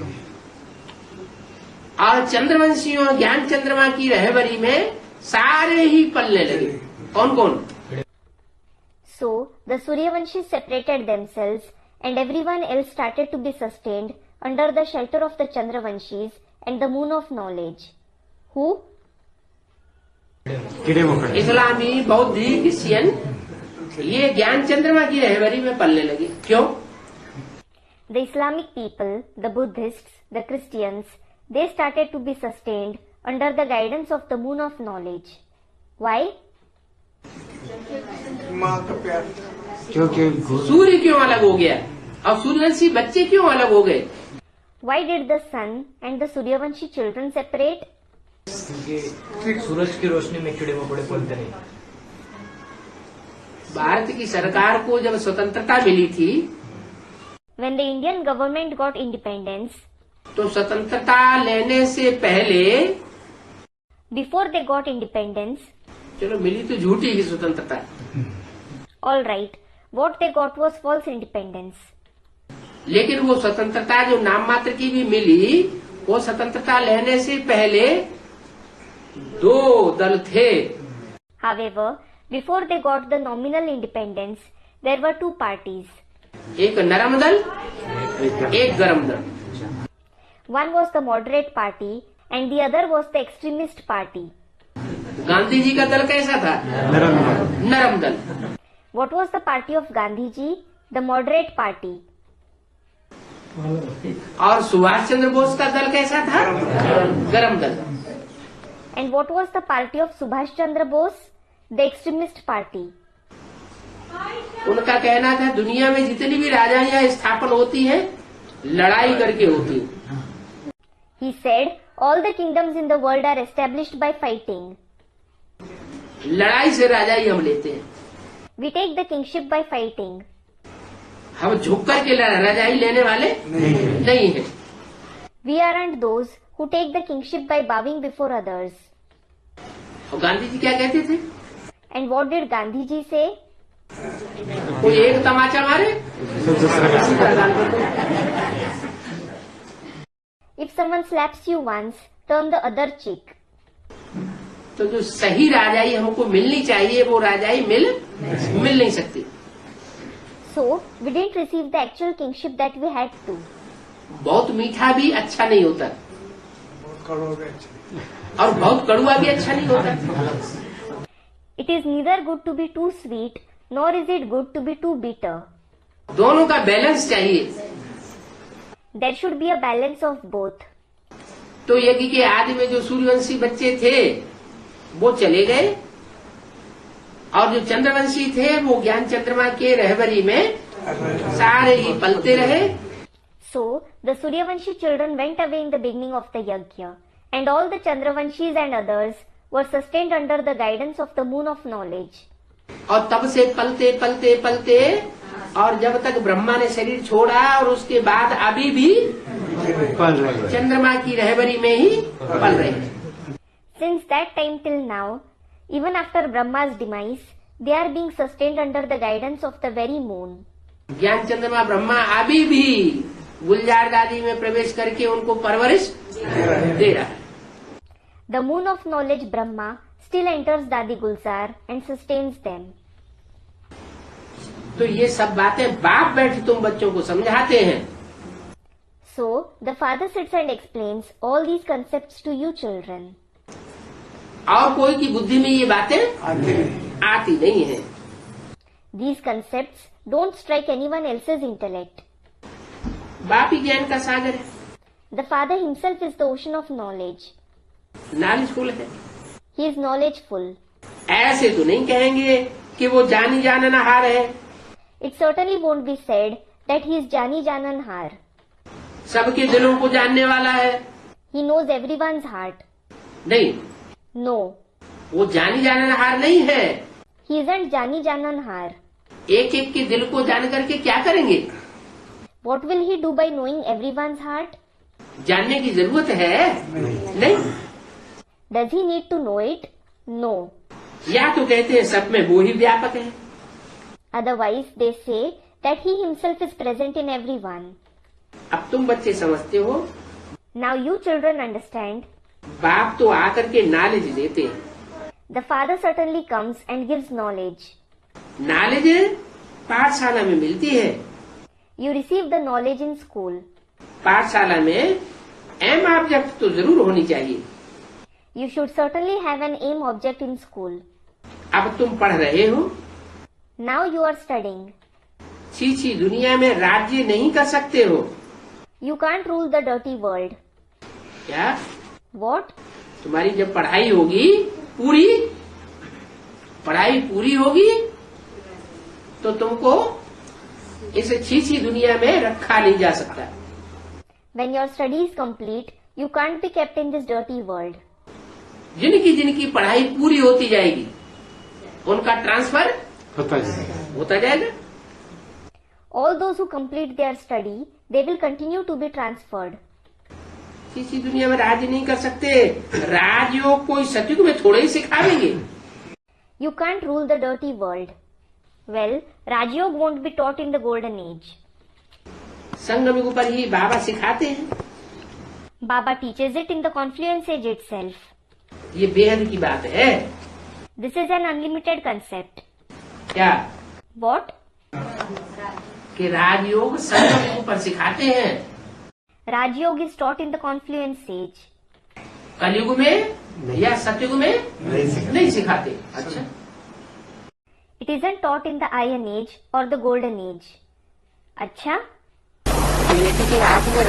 और चंद्रवंशियों ज्ञान चंद्रमा की रहबरी में सारे ही पलने लगे। कौन कौन? So, the Suryavanshis separated themselves and everyone else started to be sustained under the shelter of the Chandravanshis and the moon of knowledge. Who? कीड़े मकोड़े। इस्लामी, बौद्धी, क्रिश्चियन, ये ज्ञान चंद्रमा की रहबरी में पलने लगे। क्यों? The Islamic people, the Buddhists, the Christians, they started to be sustained under the guidance of the moon of knowledge. Why? माँ का प्यार। क्योंकि सूर्य क्यों अलग हो गया और सूर्यवंशी बच्चे क्यों अलग हो गए? Why did the sun and the Suryavanshi children separate? क्योंकि सूरज की रोशनी में कीड़े मकोड़े पलते नहीं। भारत की सरकार को जब स्वतंत्रता मिली थी, When the Indian government got independence, तो स्वतंत्रता लेने से पहले, before they got independence, चलो मिली तो झूठी ही स्वतंत्रता, alright, what they got was false independence. लेकिन वो स्वतंत्रता जो नाम मात्र की भी मिली, वो स्वतंत्रता लेने से पहले दो दल थे। However, before they got the nominal independence, there were two parties. एक नरम दल, एक गरम दल। One was the moderate party and the other was the extremist party. Gandhi ji का दल कैसा था? नरम दल। What was the party of Gandhi ji? The moderate party. और सुभाष चंद्र बोस का दल कैसा था? गरम दल। And what was the party of Subhash Chandra Bose? The extremist party. उनका कहना था दुनिया में जितनी भी राजाइयां स्थापन होती हैं, लड़ाई करके होती हैं। He said, all the kingdoms in the world are established by fighting. लड़ाई से राजाई हम लेते हैं। We take the kingship by fighting. हम झुक करके राजाई लेने वाले नहीं है। We aren't those who take the kingship by bowing before others. और गांधी जी क्या कहते थे? And what did Gandhi ji say? कोई एक तमाचा मारे, If someone slaps you once, turn the other cheek. तो जो सही राजाई हमको मिलनी चाहिए, वो राजाई मिल नहीं सकती। So, we didn't receive the actual kingship that we had to. बहुत मीठा भी अच्छा नहीं होता बहुत कड़वा भी अच्छा। और बहुत कड़वा भी अच्छा नहीं होता। It is neither good to be too sweet, nor is it good to be too bitter. दोनों का बैलेंस चाहिए। There should be a balance of both. तो यज्ञ के आदि में जो सूर्यवंशी बच्चे थे, वो चले गए और जो चंद्रवंशी थे, वो ज्ञान चंद्रमा के रहबरी में सारे ही पलते रहे। So, the Suryavanshi children went away in the beginning of the yajna, and all the Chandravanshis and others were sustained under the guidance of the moon of knowledge. और तब से पलते पलते पलते और जब तक ब्रह्मा ने शरीर छोड़ा और उसके बाद अभी भी पल रहे। चंद्रमा की रहबरी में ही पल रहे। Since that time till now, even after Brahma's demise, they are being sustained under the guidance of the very moon. ज्ञान चंद्रमा ब्रह्मा अभी भी गुलजार दादी में प्रवेश करके उनको परवरिश दे रहा है। The moon of knowledge Brahma still enters Dadi Gulzar and sustains them. तो ये सब बातें बाप बैठ तुम बच्चों को समझाते हैं। So, the father sits and explains all these concepts to you children. और कोई की बुद्धि में ये बातें आती नहीं है। These concepts don't strike anyone else's intellect. बाप ही ज्ञान का सागर है, The father himself is the ocean of knowledge. Knowledgeful है। He is knowledgeful. ऐसे तो नहीं कहेंगे कि वो जानी जाननहार है। It certainly won't be said that he is Jani Jananhar. सबके दिलों को जानने वाला है। He knows everyone's heart. नहीं, No, वो जानी जाननहार नहीं है। he isn't Jani Jananhar. एक एक के दिल को जान करके क्या करेंगे? What will he do by knowing everyone's heart? जानने की जरूरत है? नहीं। Does he need to know it? No. या तो कहते हैं सब में वो ही व्यापक है। Otherwise, they say that he himself is present in everyone. अब तुम बच्चे समझते हो, Now you children understand. बाप तो आकर के नॉलेज देते हैं। The father certainly comes and gives knowledge. Knowledge पाठशाला में मिलती है। You receive the knowledge in school. पाठशाला में एम ऑब्जेक्ट तो जरूर होनी चाहिए। You should certainly have an aim object in school. अब तुम पढ़ रहे हो, Now you are studying. छी दुनिया में राज्य नहीं कर सकते हो। You can't rule the dirty world. क्या? What? तुम्हारी जब पढ़ाई होगी पूरी, पढ़ाई पूरी होगी तो तुमको इस छी दुनिया में रखा नहीं जा सकता। When your study is complete, you can't be kept in this dirty world. जिनकी पढ़ाई पूरी होती जाएगी उनका ट्रांसफर होता जाएगा। All those who complete their study, they will continue to be transferred. किसी दुनिया में राज नहीं कर सकते। राजयोग कोई सतयुग में थोड़े ही सिखाएंगे। You can't rule the dirty world. Well, Rajyog won't be taught in the golden age. संगम युग पर ही बाबा सिखाते हैं। Baba teaches it in the confluence age itself. ये बेहद की बात है। This is an unlimited concept. क्या? What? कि राजयोग संगम युग पर सिखाते हैं। Rajyog is taught in the confluence age. कलयुग में या सतयुग में नहीं सिखाते। अच्छा, It isn't taught in the iron age or the golden age. अच्छा?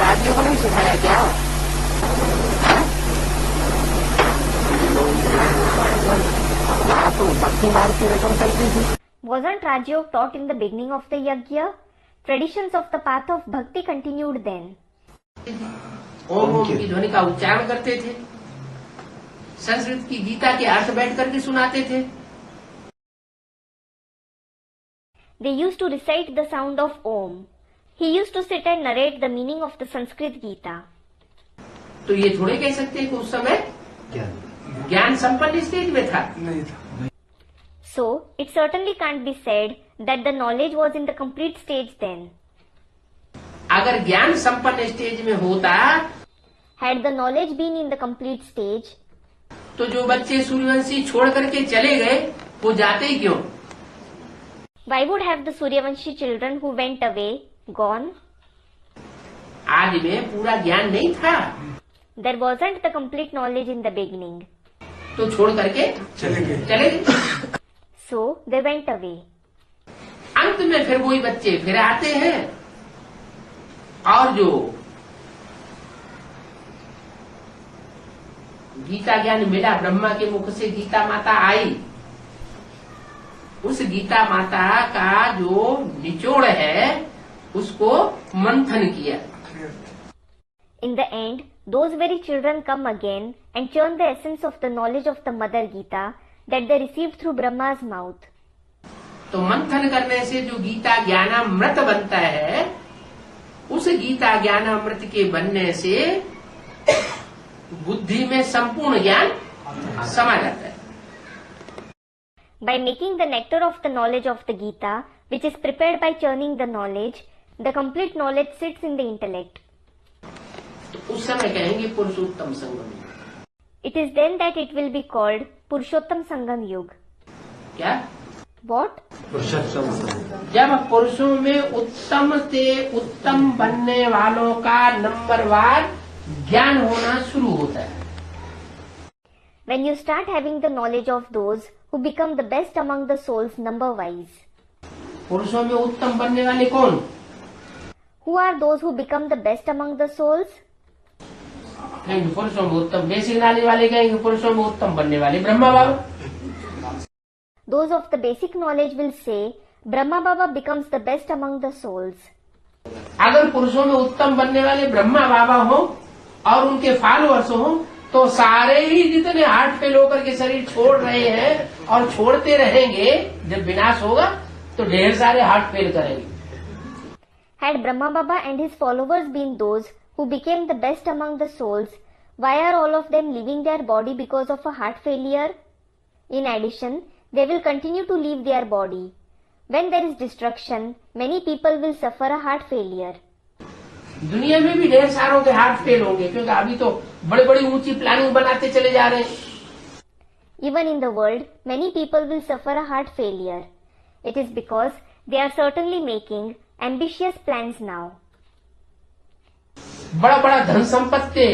राजयोग नहीं सिखाया क्या? Wasn't Rajyog taught in the beginning of the yajna? Traditions of the path of bhakti continued then. Om Om की ध्वनि का उच्चारण करते थे। संस्कृत की गीता के अर्थ बैठ करके सुनाते थे। They used to recite the sound of Om. He used to sit and narrate the meaning of the Sanskrit Gita. तो ये थोड़े कह सकते हैं कि उस समय ज्ञान संपन्न स्टेज में था। नहीं था। So, it certainly can't be said that the knowledge was in the complete stage then. अगर ज्ञान संपन्न स्टेज में होता Had the knowledge been in the complete stage, तो जो बच्चे सूर्यवंशी छोड़ करके चले गए वो जाते ही क्यों? why would have the Suryavanshi children who went away gone? आज में पूरा ज्ञान नहीं था There wasn't the complete knowledge in the beginning. तो छोड़ करके चले गए। So, they went away. अंत में फिर वही बच्चे फिर आते हैं और जो गीता ज्ञान मिला ब्रह्मा के मुख से, गीता माता आई, उस गीता माता का जो निचोड़ है उसको मंथन किया। In the end, those very children come again and churn the essence of the knowledge of the Mother Gita that they received through Brahma's mouth. तो मंथन करने से जो गीता ज्ञानामृत बनता है, उस गीता ज्ञानामृत के बनने से बुद्धि में संपूर्ण ज्ञान समा जाता है। By making the nectar of the knowledge of the Gita, which is prepared by churning the knowledge, the complete knowledge sits in the intellect. तो उस समय कहेंगे पुरुषोत्तम संगम। It is then that it will be called Purushottam Sangam Yug. क्या? What? जब पुरुषों में उत्तम से उत्तम बनने वालों का नंबरवार ज्ञान होना शुरू होता है। When you start having the knowledge of those who become the best among the souls number-wise. पुरुषों में उत्तम बनने वाले कौन? Who are those who become the best among the souls? कहेंगे पुरुषों में उत्तम बेसिक नॉलेज वाले, कहेंगे पुरुषों में उत्तम बनने वाले ब्रह्मा बाबा। those of the basic knowledge will say Brahma Baba becomes the best among the souls. अगर पुरुषों में उत्तम बनने वाले ब्रह्मा बाबा हो और उनके फॉलोअर्स हो तो सारे ही जितने हार्ट फेल होकर के शरीर छोड़ रहे हैं और छोड़ते रहेंगे, जब विनाश होगा तो ढेर सारे हार्ट फेल करेंगे. Had Brahma Baba and his followers been those who became the best among the souls, why are all of them leaving their body because of a heart failure? In addition, they will continue to leave their body. When there is destruction, many people will suffer a heart failure. दुनिया में भी ढेर सारों के heart fail होंगे, क्योंकि अभी तो बड़ी बड़ी ऊंची प्लानिंग बनाते चले जा रहे हैं. Even in the world, many people will suffer a heart failure. It is because they are certainly making ambitious plans now. बड़ा बड़ा धन संपत्ति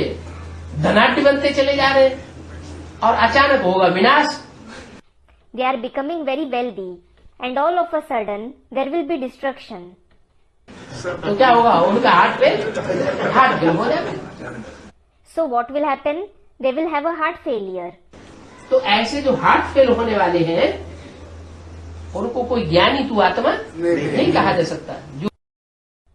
धनाढ्य बनते चले जा रहे हैं और अचानक होगा विनाश. They are becoming very wealthy, and all of a sudden there will be destruction. तो क्या होगा, उनका हार्ट फेल हो जाएगा. So what will happen? They will have a heart failure. तो ऐसे जो हार्ट फेल होने वाले हैं उनको कोई ज्ञानी तू आत्मा नहीं कहा जा सकता. जो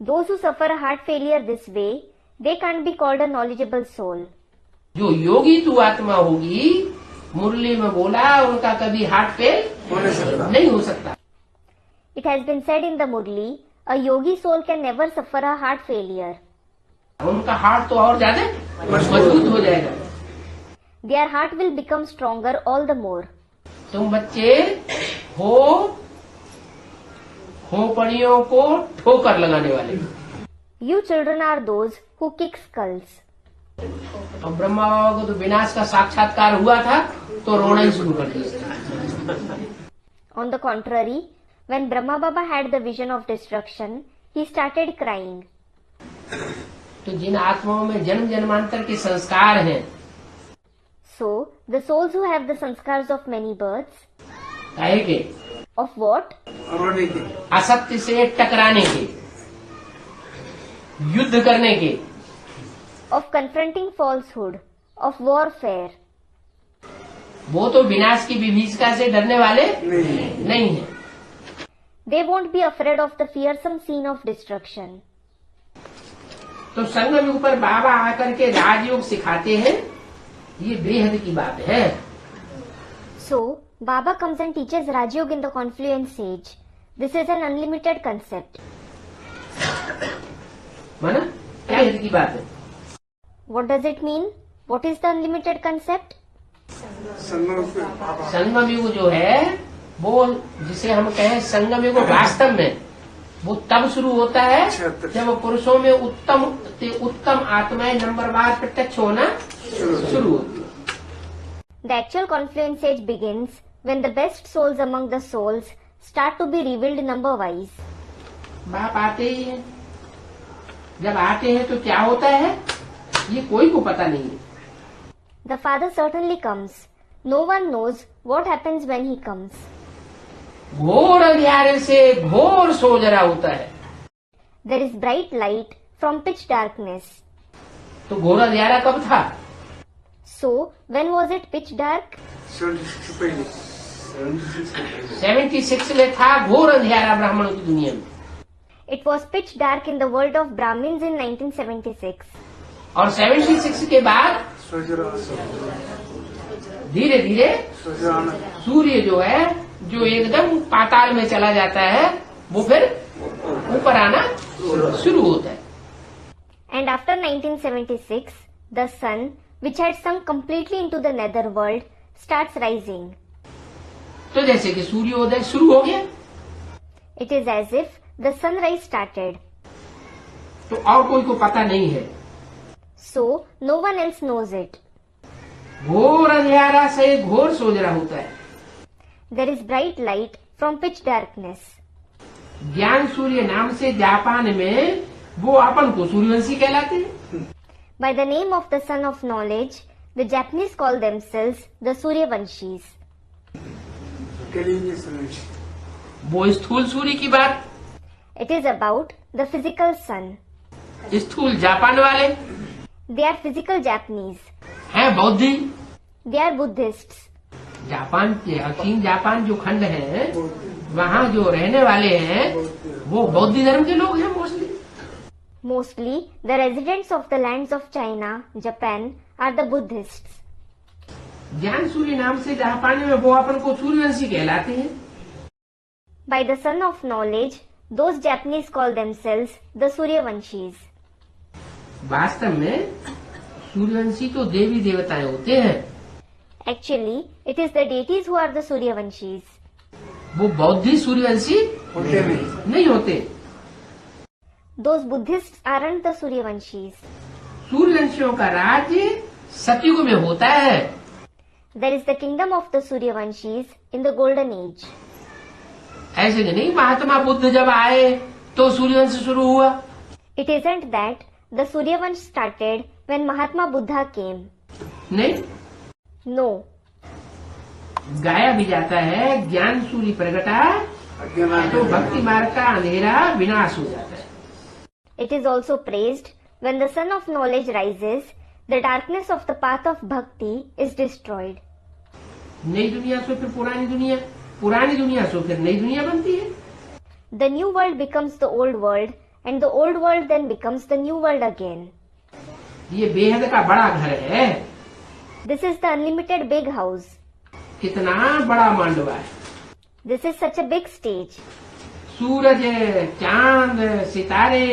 Those who suffer a heart failure this way, they can't be called a knowledgeable soul. जो योगी तू आत्मा होगी, मुरली में बोला, उनका कभी हार्ट फेल नहीं हो सकता. It has been said in the Murli, a yogi soul can never suffer a heart failure. उनका हार्ट तो और ज्यादा मजबूत हो जाएगा. Their heart will become stronger all the more. तुम बच्चे हो खोपड़ियों को ठोकर लगाने वाले. You children are those who kick skulls. और ब्रह्मा बाबा को तो विनाश का साक्षात्कार हुआ था तो रोना ही शुरू कर दिया. On the contrary, when Brahma Baba had the vision of destruction, he started crying. तो जिन आत्माओं में जन्म जन्मांतर के संस्कार हैं, So, the souls who have the sanskars of many births, काहे के, of what? रोने की असत्य से टकराने के, युद्ध करने के, Of confronting falsehood, of warfare. वो तो विनाश की विभीषिका से डरने वाले नहीं है. They won't be afraid of the fearsome scene of destruction. तो संगम युग पर बाबा आकर के राजयोग सिखाते हैं, ये बेहद की बात है. So, Baba comes and teaches Rajyog in the confluent sage. This is an unlimited concept. माना क्या बेहद की बात है. What does it mean? What is the unlimited concept? संगम युग जो है वो जिसे हम कहें संगम युग, वास्तव में वो तब शुरू होता है जब पुरुषों में उत्तम आत्माएं नंबरवार प्रत्यक्ष होना शुरू होती है. The actual confluent stage begins when the best souls among the souls start to be revealed number-wise. बाप आते ही है, जब आते हैं तो क्या होता है ये कोई को पता नहीं है. The Father certainly comes. No one knows what happens when he comes. घोर अंधियारे से घोर सोजरा होता है. There is bright light from pitch darkness. तो घोर अंधियारा कब था? So, when was it pitch dark? 76 में था घोर अंधियारा ब्राह्मणों की दुनिया में. It was pitch dark in the world of Brahmins in 1976. और 76 के बाद धीरे धीरे सूर्य जो है, जो एकदम पाताल में चला जाता है, वो फिर ऊपर आना शुरू होता है. And after 1976, the sun, which had sunk completely into the nether world, starts rising. तो जैसे कि सूर्योदय शुरू हो गया, It is as if the sunrise started. तो और कोई को पता नहीं है. So, no one else knows it. घोर अंधियारा से घोर सोजरा होता है. There is bright light from pitch darkness. ज्ञान सूर्य नाम से जापान में वो अपन को सूर्यवंशी कहलाते हैं. By the name of the son of knowledge, the Japanese call themselves the Suryavanshis. वो स्थूल सूर्य की बात, It is about the physical sun. स्थूल जापान वाले They are physical Japanese. हैं बौद्धि. They are Buddhists. जापान चीन जापान जो खंड है वहाँ जो रहने वाले हैं वो बौद्ध धर्म के लोग हैं mostly. Mostly, the residents of the lands of China, Japan, are the Buddhists. ज्ञान सूर्य नाम से जापानी में वो अपन को सूर्यवंशी कहलाते हैं। By the son of knowledge, those Japanese call themselves the Suryavanshis. वास्तव में सूर्यवंशी तो देवी देवताएं होते हैं। Actually, it is the deities who are the Suryavanshis. वो बौद्धी सूर्यवंशी होते नहीं। नहीं होते। Those Buddhists aren't the Suryavanshis. सूर्यवंशियों का राज्य सतयुग में होता है। There is the kingdom of the Suryavanshis in the golden age. ऐसे नहीं महात्मा बुद्ध जब आए तो सूर्यवंश शुरू हुआ। It isn't that the Suryavansh started when Mahatma Buddha came. नहीं, No. गाया भी जाता है ज्ञान सूर्य प्रगटा तो भक्ति मार्ग का अंधेरा विनाश हो जाता है। It is also praised when the sun of knowledge rises, the darkness of the path of bhakti is destroyed. नई दुनिया से फिर पुरानी दुनिया, पुरानी दुनिया से फिर नई दुनिया बनती है। The new world becomes the old world, and the old world then becomes the new world again. ये बेहद का बड़ा घर है। This is the unlimited big house. कितना बड़ा मांडवा है। This is such a big stage. सूरज, चांद, सितारे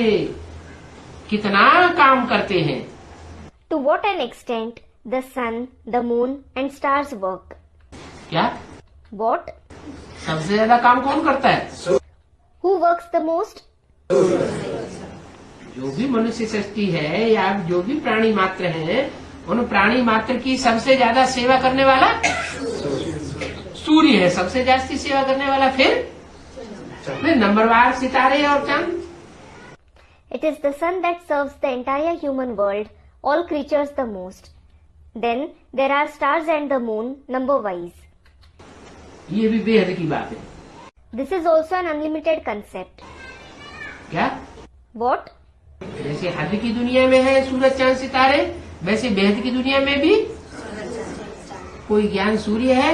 कितना काम करते हैं। To what an extent the sun, the moon, and stars work. क्या What? सबसे ज्यादा काम कौन करता है? Who works the most? जो भी मनुष्य सृष्टि है या जो भी प्राणी मात्र हैं, उन प्राणी मात्र की सबसे ज्यादा सेवा करने वाला सूर्य है। सबसे जास्ती सेवा करने वाला फिर नंबरवार सितारे और चांद। It is the sun that serves the entire human world, all creatures the most. Then there are stars and the moon number wise. ये भी बेहद की बात है। This is also an unlimited concept. क्या What? जैसे हद की दुनिया में है सूरज चांद सितारे, वैसे बेहद की दुनिया में भी कोई ज्ञान सूर्य है,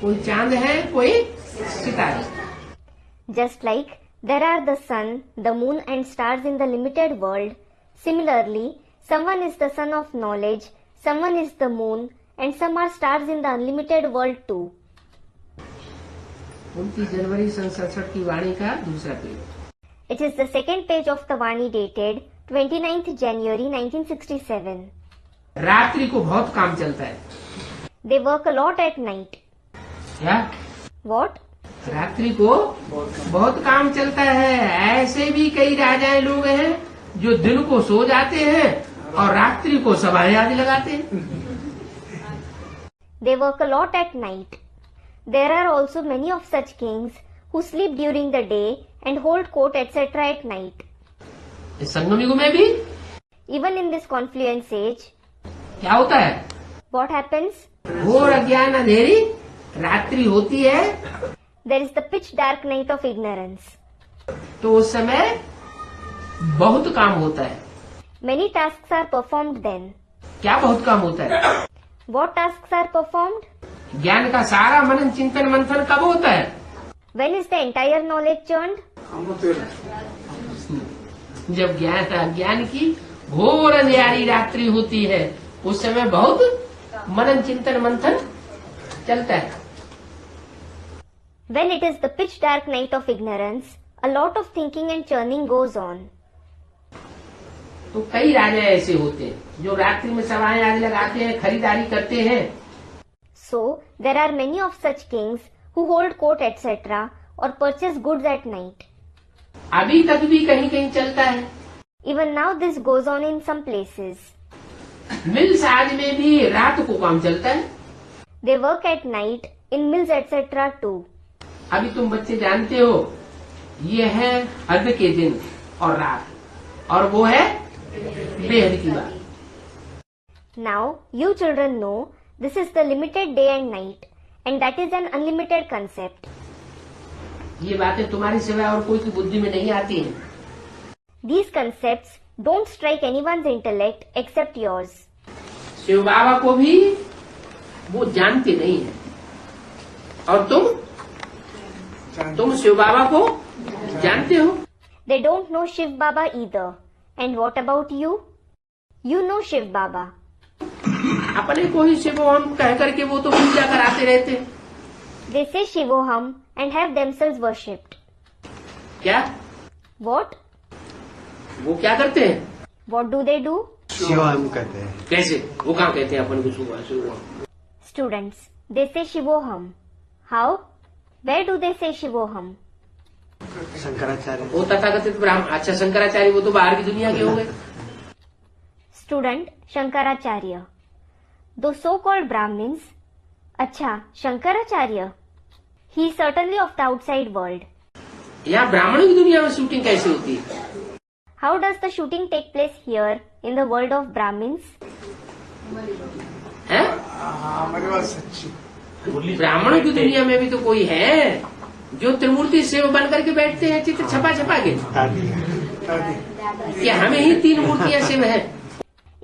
कोई चांद है, कोई सितारे। Just like there are the sun, the moon and stars in the limited world, similarly, someone is the sun of knowledge, someone is the moon, and some are stars in the unlimited world too. 29 जनवरी सन 67 की वाणी का दूसरा page. It is the second page of the Vani dated 29th January 1967. रात्रि को बहुत काम चलता है। They work a lot at night. क्या What? रात्रि को बहुत काम चलता है। ऐसे भी कई राजाएं लोग हैं जो दिन को सो जाते हैं और रात्रि को सभाएं आदि लगाते हैं। They work a lot at night. There are also many of such kings who sleep during the day and hold court etc. at night. इस संगम युग में भी Even in this confluence age, क्या होता है? what happens? घोर अज्ञान अंधेरी रात्रि होती है There is the pitch dark night of ignorance. तो उस समय बहुत काम होता है। Many tasks are performed then. क्या बहुत काम होता है? What tasks are performed? ज्ञान का सारा मनन चिंतन मंथन कब होता है? When is the entire knowledge churned? जब ज्ञान की घोर अंधियारी रात्रि होती है, उस समय बहुत मनन चिंतन मंथन चलता है। When it is the pitch dark night of ignorance, a lot of thinking and churning goes on. तो कई राजा ऐसे होते हैं जो रात्रि में सभाएं आदि लगाते हैं, खरीदारी करते हैं। So, there are many of such kings who hold court etc. or purchase goods at night. अभी तक भी कहीं कहीं चलता है। Even now this goes on in some places. Mills आदि में भी रात को काम चलता है। They work at night in mills etc. too. अभी तुम बच्चे जानते हो ये है हद के दिन और रात, और वो है बेहद की बात। Now, you children know this is the limited day and night, and that is an unlimited concept. ये बातें तुम्हारी सिवाय और कोई की बुद्धि में नहीं आती हैं। These concepts don't strike anyone's intellect except yours. Shiv बाबा को भी वो जानते नहीं है। और तुम शिव बाबा को जानते हो? They don't know Shiv Baba either. And what about you? You know Shiv Baba. अपने को ही शिवोहम कह करके वो तो पूजा कराते रहते हैं। They say Shivoham and have themselves worshipped. क्या? What? वो क्या करते हैं? What do they do? Shivam कहते हैं। कैसे? वो कहाँ कहते हैं अपन को शिवोहम? Students, they say Shivoham. How? Where do they say Shivoham? Shankaracharya. वो तथाकथित ब्राह्मण। अच्छा, शंकराचार्य वो तो बाहर की दुनिया के हो गए। Student Shankaracharya. Those so-called Brahmins. अच्छा, Shankaracharya. He is certainly of the outside world. यहाँ ब्राह्मणों की दुनिया में शूटिंग कैसे होती है? How does the shooting take place here in the world of Brahmins? हैं? हमारी बात सच्ची। ब्राह्मणों की दुनिया में भी तो कोई है जो त्रिमूर्ति शिव बन करके बैठते हैं चित्र छपा छपा के। क्या हमें ही 3 मूर्तियां शिव है?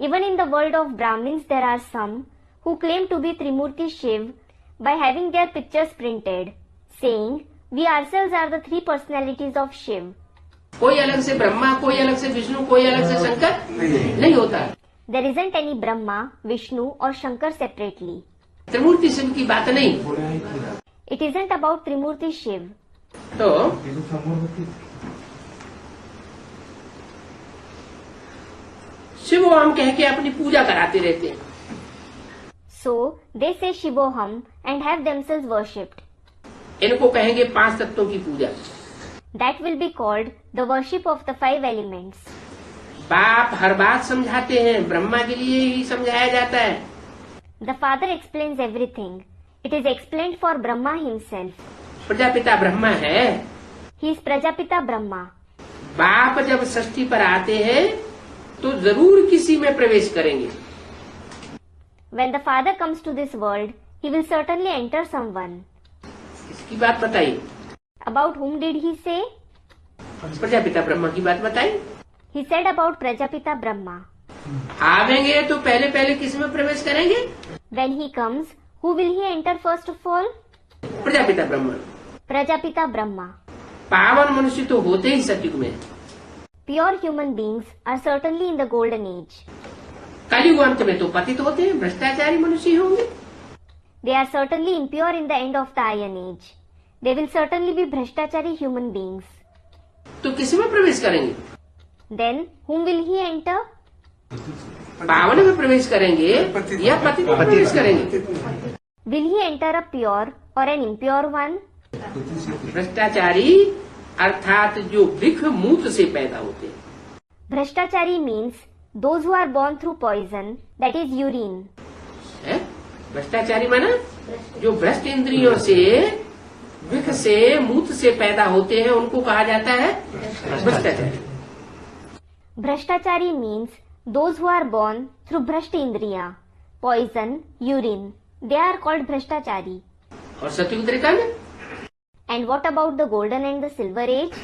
Even in the world of Brahmins, there are some who claim to be Trimurti Shiv by having their pictures printed, saying, "We ourselves are the 3 personalities of Shiv." कोई अलग से ब्रह्मा, कोई अलग से विष्णु, कोई अलग से शंकर नहीं होता। There isn't any Brahma, Vishnu or Shankar separately. त्रिमूर्ति शिव की बात नहीं। It isn't about Trimurti Shiv. तो शिव हम कह के अपनी पूजा कराते रहते हैं। So, they say Shivoham and have themselves worshipped. इनको कहेंगे 5 तत्वों की पूजा। That will be called the worship of the 5 elements. बाप हर बात समझाते हैं, ब्रह्मा के लिए ही समझाया जाता है। The Father explains everything. It is explained for Brahma himself. Prajapita Brahma है। He is Prajapita Brahma. बाप जब षष्ठी पर आते हैं तो जरूर किसी में प्रवेश करेंगे। When the Father comes to this world, he will certainly enter someone. इसकी बात बताइए। About whom did he say? Prajapita Brahma की बात बताइए। He said about Prajapita Brahma. आवेंगे तो पहले पहले किस में प्रवेश करेंगे? When he comes, who will he enter first of all? Prajapita Brahma. Prajapita Brahma. पावन मनुष्य तो होते ही सतयुग में। Pure human beings are certainly in the golden age. कलयुग अंत में तो पतित होते हैं, भ्रष्टाचारी मनुष्य होंगे। They are certainly impure in the end of the Iron Age. They will certainly be Bhrashtachari human beings. तो किस में प्रवेश करेंगे? Then, whom will he enter? पावन में प्रवेश करेंगे या पतित में प्रवेश करेंगे? Will he enter a pure or an impure one? भ्रष्टाचारी अर्थात जो विख मूत से पैदा होते हैं। Bhrashtachari means those who are born through poison, that is urine. है? भ्रष्टाचारी माना जो भ्रष्ट इंद्रियों से विख से मूत से पैदा होते हैं उनको कहा जाता है भ्रष्टाचारी। Bhrashtachari means those who are born through Bhrashtindriya, poison, urine. They are called Bhrashtachari. और सतयुग त्रेता में? And what about the golden and the silver age?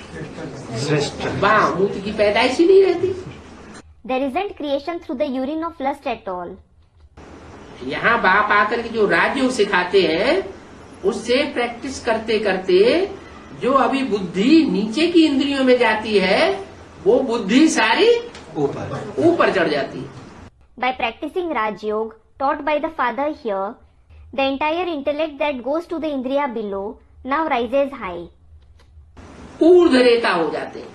श्रेष्ठ। वहाँ मूत की पैदाइश ही नहीं रहती। There isn't creation through the urine of lust at all. यहाँ बाप आकर के जो राज्य सिखाते हैं उससे प्रैक्टिस करते करते जो अभी बुद्धि नीचे की इंद्रियों में जाती है वो बुद्धि सारी ऊपर चढ़ जाती है। By practicing Raj Yoga taught by the Father here, the entire intellect that goes to the Indriya below now rises high. ऊर्ध्वरेता हो जाते हैं।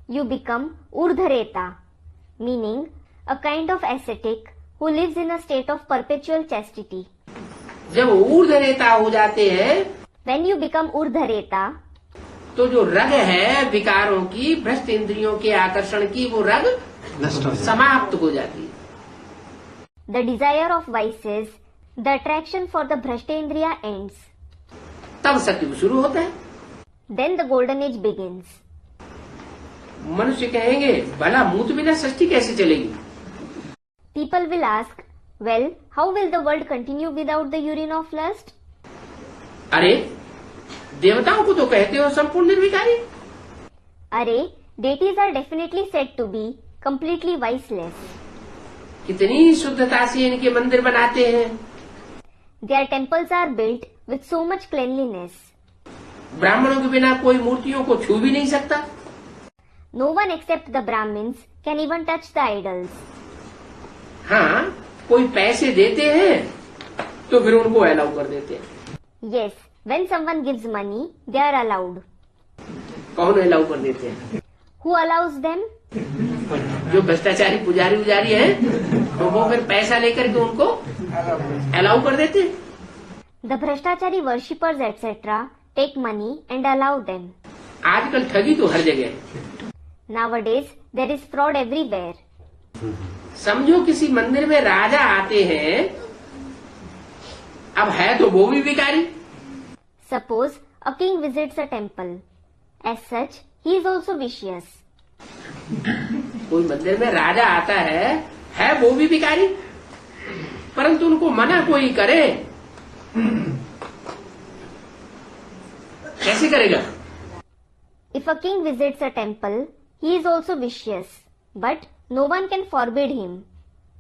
You become Urdhareta, meaning a kind of ascetic who lives in a state of perpetual chastity. जब ऊर्ध्वरेता हो जाते हैं When you become Urdhareta, तो जो रग है विकारों की, भ्रष्ट इंद्रियों के आकर्षण की, वो रग नष्ट हो समाप्त हो जाती है। the desire of vices, the attraction for the Bhrashtendriya ends. तब सतयुग शुरू होता है। Then the golden age begins. मनुष्य कहेंगे भला मूत बिना सृष्टि कैसे चलेगी? People will ask, well, how will the world continue without the urine of lust? अरे देवताओं को तो कहते हो संपूर्ण निर्विकारी। अरे, deities are definitely said to be completely viceless. कितनी शुद्धता से इनके मंदिर बनाते हैं। Their temples are built with so much cleanliness. ब्राह्मणों के बिना कोई मूर्तियों को छू भी नहीं सकता। No one except the Brahmins can even touch the idols. हाँ, कोई पैसे देते हैं तो फिर उनको अलाउ कर देते हैं। Yes, when someone gives money, they are allowed. कौन अलाउ कर देते हैं? Who allows them? जो भ्रष्टाचारी पुजारी उजारी है तो वो फिर पैसा लेकर के उनको अलाउ कर देते हैं। The Bhrashtachari worshippers etc. take money and allow them. आजकल ठगी तो हर जगह है। Nowadays, there is fraud everywhere. समझो किसी मंदिर में राजा आते हैं, अब है तो वो भी भिखारी। Suppose a king visits a temple. As such, he is also vicious. कोई मंदिर में राजा आता है वो भी भिखारी, परंतु उनको मना कोई करे, कैसे करेगा? If a king visits a temple, he is also vicious. But no one can forbid him.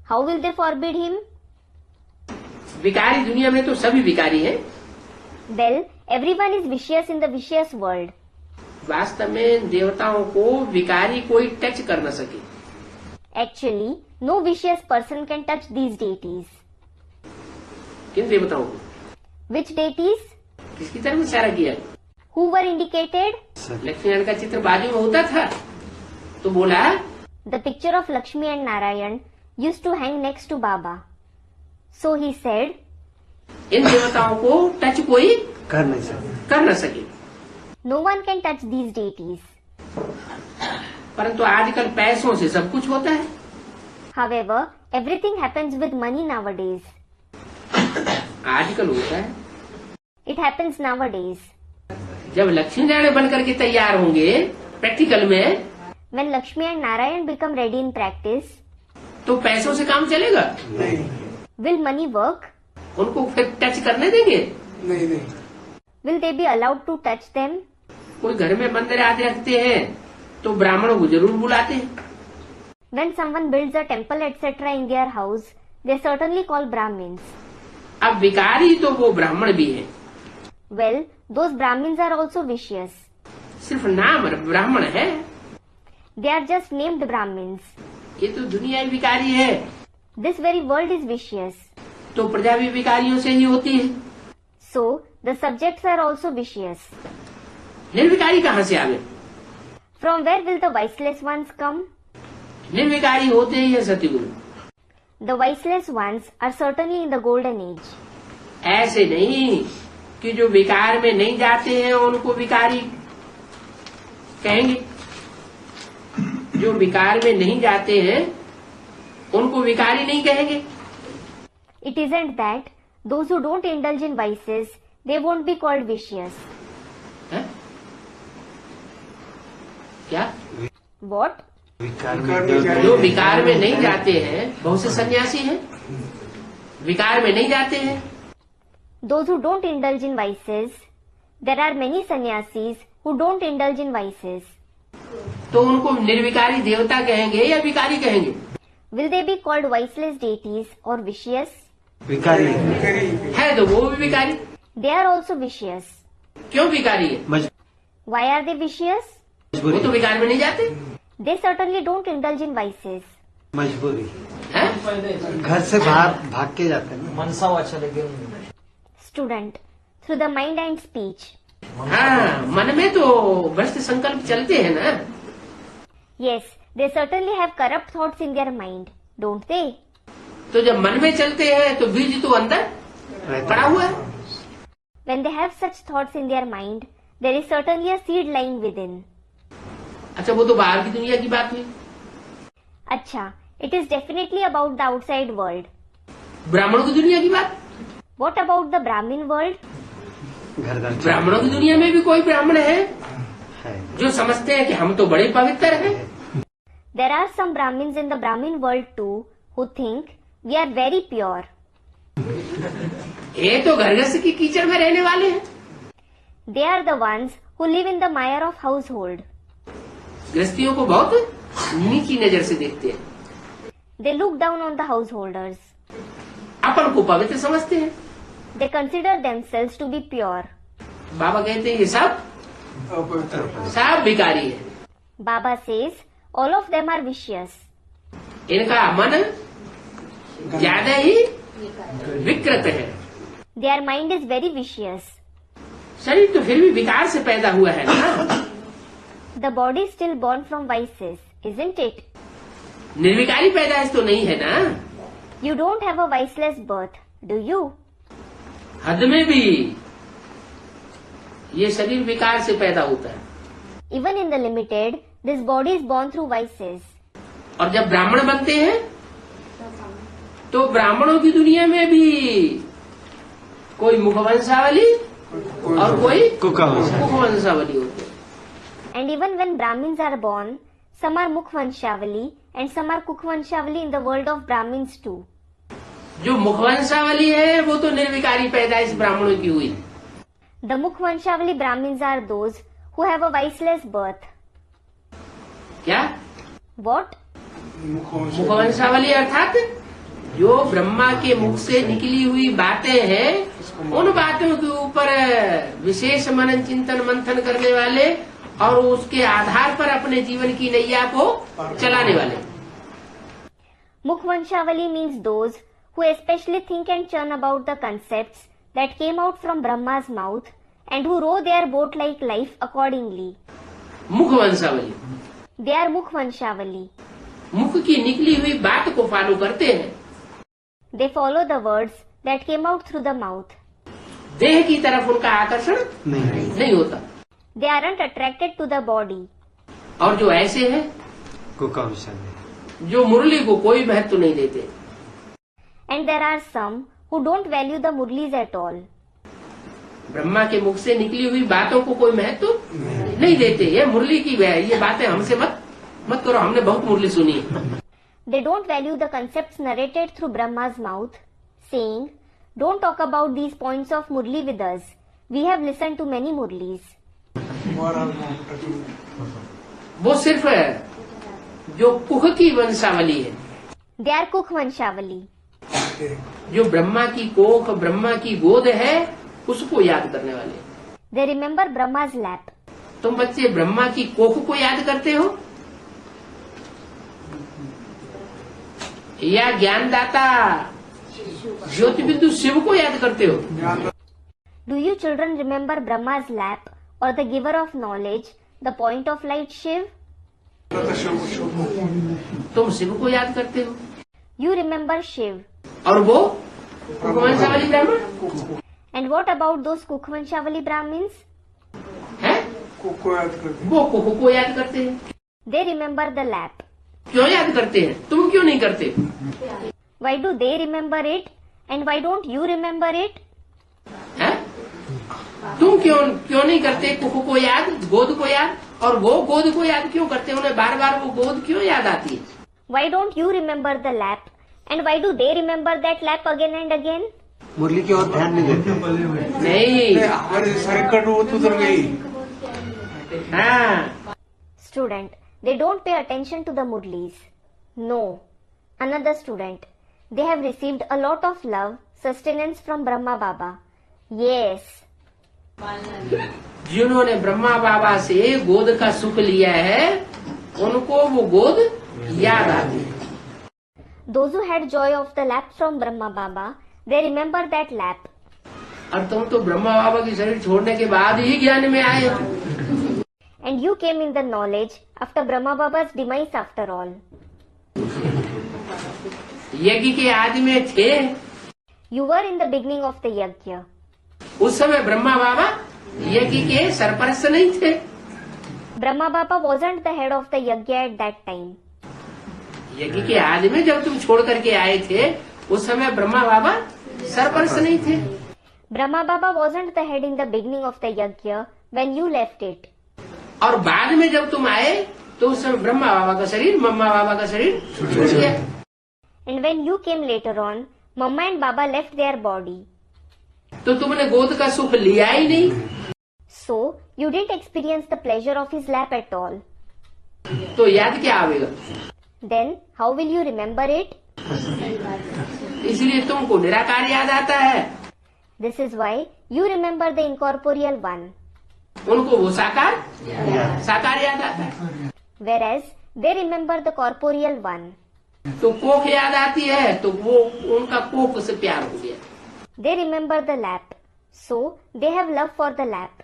How will they forbid him? भिखारी दुनिया में तो सभी भिखारी हैं। Well, everyone is vicious in the vicious world. वास्तव में देवताओं को भिखारी कोई टच कर न सके। Actually, no vicious person can touch these deities. किन देवताओं को? Which deities? किसकी तरफ इशारा किया? Who were indicated? Lakshmi Narayan का चित्र बाजू में होता था तो बोला The picture of Lakshmi and Narayan used to hang next to Baba. So he said, इन देवताओं को टच कोई कर नहीं सकते। कर न सके। no one can touch these deities. परंतु आजकल पैसों से सब कुछ होता है। However, everything happens with money nowadays. आजकल होता है। It happens nowadays. जब लक्ष्मी नारायण बन करके तैयार होंगे प्रैक्टिकल में, When Lakshmi and Narayan become ready in practice, तो पैसों से काम चलेगा? will money work? उनको फिर टच करने देंगे? नहीं। Will they be allowed to touch them? कोई घर में मंदिर आदि रखते हैं तो ब्राह्मणों को जरूर बुलाते हैं। When someone builds a temple etc. in their house, they certainly call Brahmins. अब भिखारी तो वो ब्राह्मण भी है। Well, those Brahmins are also vicious. सिर्फ नाम ब्राह्मण है, They are just named Brahmins. ये तो दुनिया ही भिखारी है। This very world is vicious. तो प्रजा भी भिखारियों से ही होती है। So, the subjects are also vicious. निर्विकारी कहाँ से आ गए? From where will the viceless ones come? निर्विकारी होते ही है सतयुग। The viceless ones are certainly in the golden age. ऐसे नहीं कि जो विकार में नहीं जाते हैं उनको विकारी कहेंगे, जो विकार में नहीं जाते हैं उनको विकारी नहीं कहेंगे। It isn't that those who don't indulge in vices, they won't be called vicious. है? क्या? What? विकार जो विकार में नहीं जाते हैं, बहुत से सन्यासी हैं विकार में नहीं जाते हैं। Those who don't indulge in vices, there are many sannyasis who don't indulge in vices. तो उनको निर्विकारी देवता कहेंगे या विकारी कहेंगे? Will they be called viceless deities or vicious? विकारी है तो वो भी विकारी। They are also vicious. क्यों विकारी है? Why are they vicious? वो तो विकार में नहीं जाते। They certainly don't indulge in vices. मजबूरी हैं? घर से बाहर भाग के जाते हैं। मनसा अच्छा लगे। Student, through the mind and speech. हाँ, मन में तो भ्रष्ट संकल्प चलते हैं ना। Yes, they certainly have corrupt thoughts in their mind, don't they? तो जब मन में चलते हैं तो बीज तो अंदर पड़ा हुआ है। When they have such thoughts in their mind, there is certainly a seed lying within. अच्छा, वो तो बाहर की दुनिया की बात हुई। Acha, it is definitely about the outside world. ब्राह्मणों की दुनिया की बात? What about the Brahmin world? घर ब्राह्मणों की दुनिया में भी कोई ब्राह्मण है है। जो समझते हैं कि हम तो बड़े पवित्र हैं। There are some Brahmins in the Brahmin world too who think we are very pure. ये तो घरगृहस्थ की कीचड़ में रहने वाले हैं। They are the ones who live in the mire of household. गृहस्थियों को बहुत नीची नजर से देखते हैं। They look down on the householders. अपन को पवित्र समझते हैं। They consider themselves to be pure. बाबा कहते हैं ये सब सब विकारी है, Baba says all of them are vicious. इनका मन ज्यादा ही विकृत है। Their mind is very vicious. शरीर तो फिर भी विकार से पैदा हुआ है ना, The body is still born from vices, isn't it? निर्विकारी पैदाइश तो नहीं है ना। You don't have a viceless birth, do you? हद में भी ये शरीर विकार से पैदा होता है। Even in the limited, this body is born through vices. और जब ब्राह्मण बनते हैं तो ब्राह्मणों की दुनिया में भी कोई मुखवंशावली और कोई कुखवंशावली होते हैं। And even when Brahmins are born, some are Mukhvanshavali and some are Kukhvanshavali in the world of Brahmins too. जो मुखवंशावली है वो तो निर्विकारी पैदाइश ब्राह्मणों की हुई। The Mukhvanshavali Brahmins are those who have a viceless birth. क्या What? मुखवंशावली अर्थात जो ब्रह्मा के मुख से निकली हुई बातें हैं, उन बातों के ऊपर विशेष मनन चिंतन मंथन करने वाले और उसके आधार पर अपने जीवन की नैया को चलाने वाले। Mukhvanshavali means those who especially think and churn about the concepts that came out from Brahma's mouth and who row their boat-like life accordingly. मुखवंशावली They are Mukhvanshavali. मुख की निकली हुई बात को फॉलो करते हैं। They follow the words that came out through the mouth. देह की तरफ उनका आकर्षण नहीं होता। They aren't attracted to the body. और जो ऐसे हैं कुखवंशावली जो मुरली को कोई महत्व नहीं देते, And there are some who don't value the murlis at all. Brahma के मुख से निकली हुई बातों को कोई महत्व नहीं देते। ये मुरली की ये बातें हमसे मत करो, हमने बहुत मुरली सुनी है। They don't value the concepts narrated through Brahma's mouth, saying, "Don't talk about these points of Murli with us. We have listened to many Murlis." वो सिर्फ जो कुख की वंशावली है, They are Kukhvanshavali. जो ब्रह्मा की कोख ब्रह्मा की गोद है, उसको याद करने वाले। They remember Brahma's lap. तुम बच्चे ब्रह्मा की कोख को याद करते हो या ज्ञानदाता ज्योति बिंदु शिव को याद करते हो? Do you children remember Brahma's lap or the giver of knowledge, the point of light Shiv? तुम शिव को याद करते हो You remember Shiv. और वो कुखवंशावली ब्राह्मण And what about those Kukhvanshavali Brahmins? है, को याद करते वो कुख को याद करते हैं। They remember the lap. क्यों याद करते हैं? तुम क्यों नहीं करते? Why do they remember it and why don't you remember it? है? तुम क्यों नहीं करते कुख को याद, गोद को याद, और वो गोद को याद क्यों करते हैं? उन्हें बार बार वो गोद क्यों याद आती है? Why don't you remember the lap and why do they remember that lap again and again? मुरली की ओर ध्यान नहीं देते। नहीं। हमारे सारे कट वो तो उधर गई। हाँ, Student, they don't pay attention to the murlis. No. Another student, they have received a lot of love, sustenance from Brahma Baba. Yes. जिन्होंने ब्रह्मा बाबा से गोद का सुख लिया है, उनको वो गोद याद आती है। Those who had joy of the lap from Brahma Baba, they remember that lap. और तुम तो ब्रह्मा बाबा की शरीर छोड़ने के बाद ही ज्ञान में आए हो। And you came in the knowledge after Brahma Baba's demise after all. यज्ञ के आदि में थे, You were in the beginning of the yajna. उस समय ब्रह्मा बाबा यज्ञ के सरपरस्त नहीं थे। Brahma Baba wasn't the head of the yajna at that time. यज्ञ के आदि में जब तुम छोड़ करके आए थे, उस समय ब्रह्मा बाबा सरपरस्त नहीं थे। Brahma Baba wasn't the head in the beginning of the yajna when you left it. और बाद में जब तुम आए तो उस समय ब्रह्मा बाबा का शरीर मम्मा बाबा का शरीर छूट गया। And when you came later on, Mama and Baba left their body. तो तुमने गोद का सुख लिया ही नहीं। So, you didn't experience the pleasure of his lap at all. तो याद क्या आवेगा? Then, how will you remember it? इसलिए तुमको निराकार याद आता है। This is why you remember the incorporeal one, उनको वो साकार याद आता है। whereas they remember the corporeal one. तो कोख याद आती है तो वो उनका कोख से प्यार हो गया। They remember the lap, so they have love for the lap.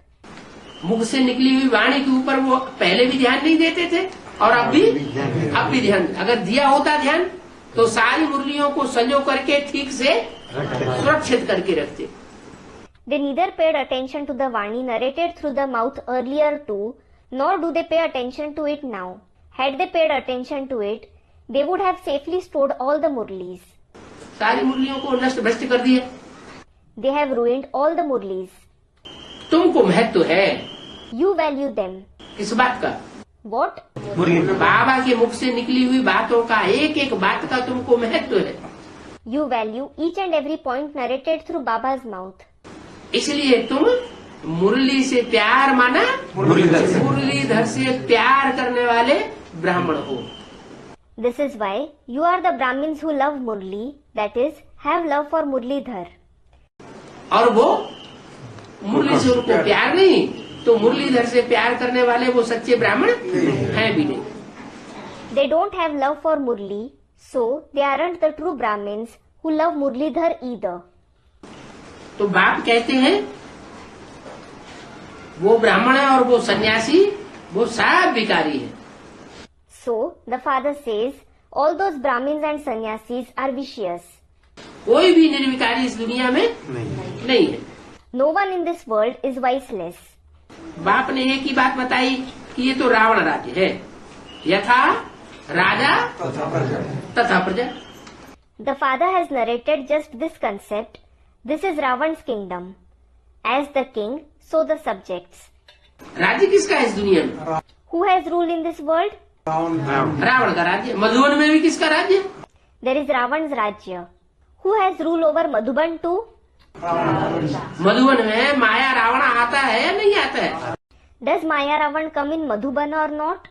मुख से निकली हुई वाणी के ऊपर वो पहले भी ध्यान नहीं देते थे और अब भी ध्यान। अगर दिया होता ध्यान तो सारी मुरलियों को संजो करके ठीक से सुरक्षित करके रखते। They neither paid attention to the Vani narrated through the mouth earlier too, nor do they pay attention to it now. Had they paid attention to it, they would have safely stored all the Murlis. सारी मुरलियों को नष्ट भ्रष्ट कर दिया। They have ruined all the Murlis. तुमको महत्व है You value them. किस बात का? What? बाबा के मुख से निकली हुई बातों का एक एक बात का तुमको महत्व है। You value each and every point narrated through Baba's mouth. इसलिए तुम मुरली से प्यार माना मुरलीधर से प्यार करने वाले ब्राह्मण हो। This is why you are the Brahmins who love Murli, that is, have love for Murlidhar. और वो मुरली से उनको प्यार नहीं तो मुरलीधर से प्यार करने वाले वो सच्चे ब्राह्मण हैं भी नहीं। They don't have love for Murli, so they aren't the true Brahmins who love Murlidhar either. तो बाप कहते हैं वो ब्राह्मण है और वो सन्यासी वो सब विकारी है। So the father says all those Brahmins and sannyasis are vicious. कोई भी निर्विकारी इस दुनिया में नहीं है। No one in this world is viceless. बाप ने एक ही बात बताई कि ये तो रावण राज्य है, यथा राजा तथा प्रजा। The father has narrated just this concept. This is Ravan's kingdom. As the king, so the subjects. राज्य किसका है इस दुनिया में? Who has rule in this world? Ravan का राज्य। मधुबन में भी किसका राज्य? There is Ravan's Rajya. Who has rule over Madhuban too? Madhuban में माया रावण आता है या नहीं आता है? Does Maya Ravan come in Madhuban or not?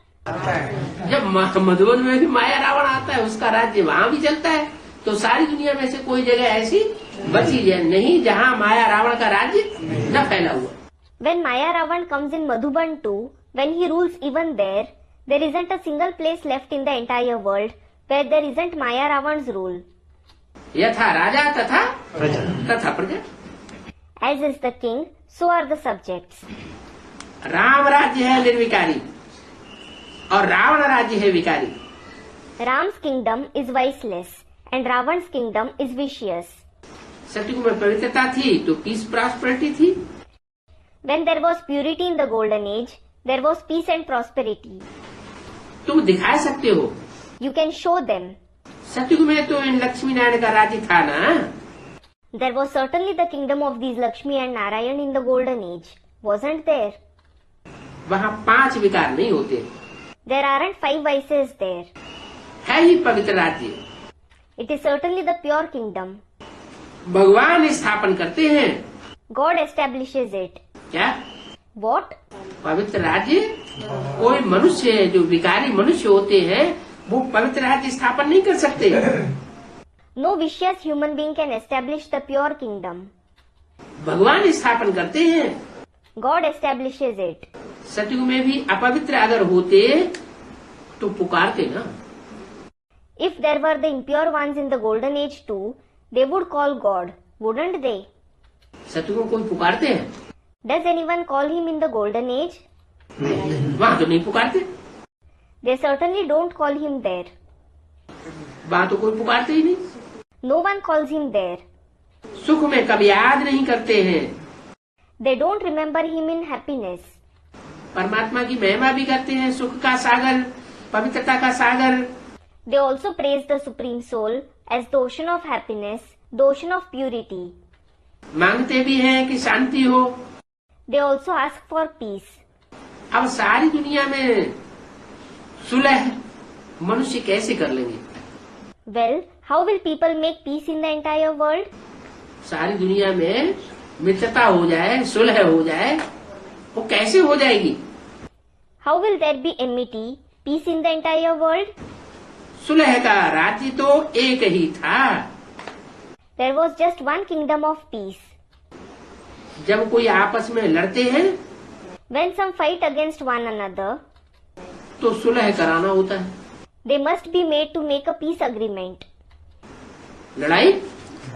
जब मधुबन में भी माया रावण आता है उसका राज्य वहाँ भी चलता है। तो सारी दुनिया में से कोई जगह ऐसी बची नहीं जहाँ माया रावण का राज्य न फैला हुआ। When Maya Ravan comes in Madhuban too, when he rules even there, there isn't a single place left in the entire world where there isn't Maya Ravan's rule. यथा राजा तथा प्रजा। As is the king, so are the subjects. Ram राज्य है निर्विकारी और रावण राज्य है विकारी। Ram's kingdom is viceless and Ravan's kingdom is vicious. सतयुग में पवित्रता थी तो पीस प्रॉस्पेरिटी थी। When there was purity in the golden age, there was peace and prosperity. तुम दिखा सकते हो। You can show them. सतयुग में तो इन लक्ष्मी नारायण का राज्य था ना। There was certainly the kingdom of these Lakshmi and Narayan in the golden age, wasn't there? वहाँ 5 विकार नहीं होते। There aren't 5 vices there. है ही पवित्र राज्य। It is certainly the pure kingdom. भगवान स्थापन करते हैं। God establishes it. क्या? What? पवित्र राज्य। कोई मनुष्य है जो विकारी मनुष्य होते हैं वो पवित्र राज्य स्थापन नहीं कर सकते। No vicious human being can establish the pure kingdom. भगवान स्थापन करते हैं। God establishes it. सतयुग में भी अपवित्र अगर होते तो पुकारते ना। If there were the impure ones in the golden age too, they would call God, wouldn't they? सतयुग में कोई पुकारते हैं? Does anyone call him in the golden age? वहाँ तो नहीं पुकारते। They certainly don't call him there. वहाँ तो कोई पुकारते ही नहीं। No one calls him there. सुख में कभी याद नहीं करते हैं। They don't remember him in happiness. परमात्मा की महिमा भी करते हैं, सुख का सागर, पवित्रता का सागर। They also praise the Supreme Soul as the ocean of happiness, the ocean of purity. मांगते भी हैं कि शांति हो। They also ask for peace. अब सारी दुनिया में सुलह मनुष्य कैसे कर लेंगे? Well, how will people make peace in the entire world? सारी दुनिया में मित्रता हो जाए, सुलह हो जाए, वो कैसे हो जाएगी? How will there be enmity, peace in the entire world? सुलह का राज्य तो एक ही था। There was just one kingdom of peace. जब कोई आपस में लड़ते हैं When some fight against one another, तो सुलह कराना होता है। they must be made to make a peace agreement. लड़ाई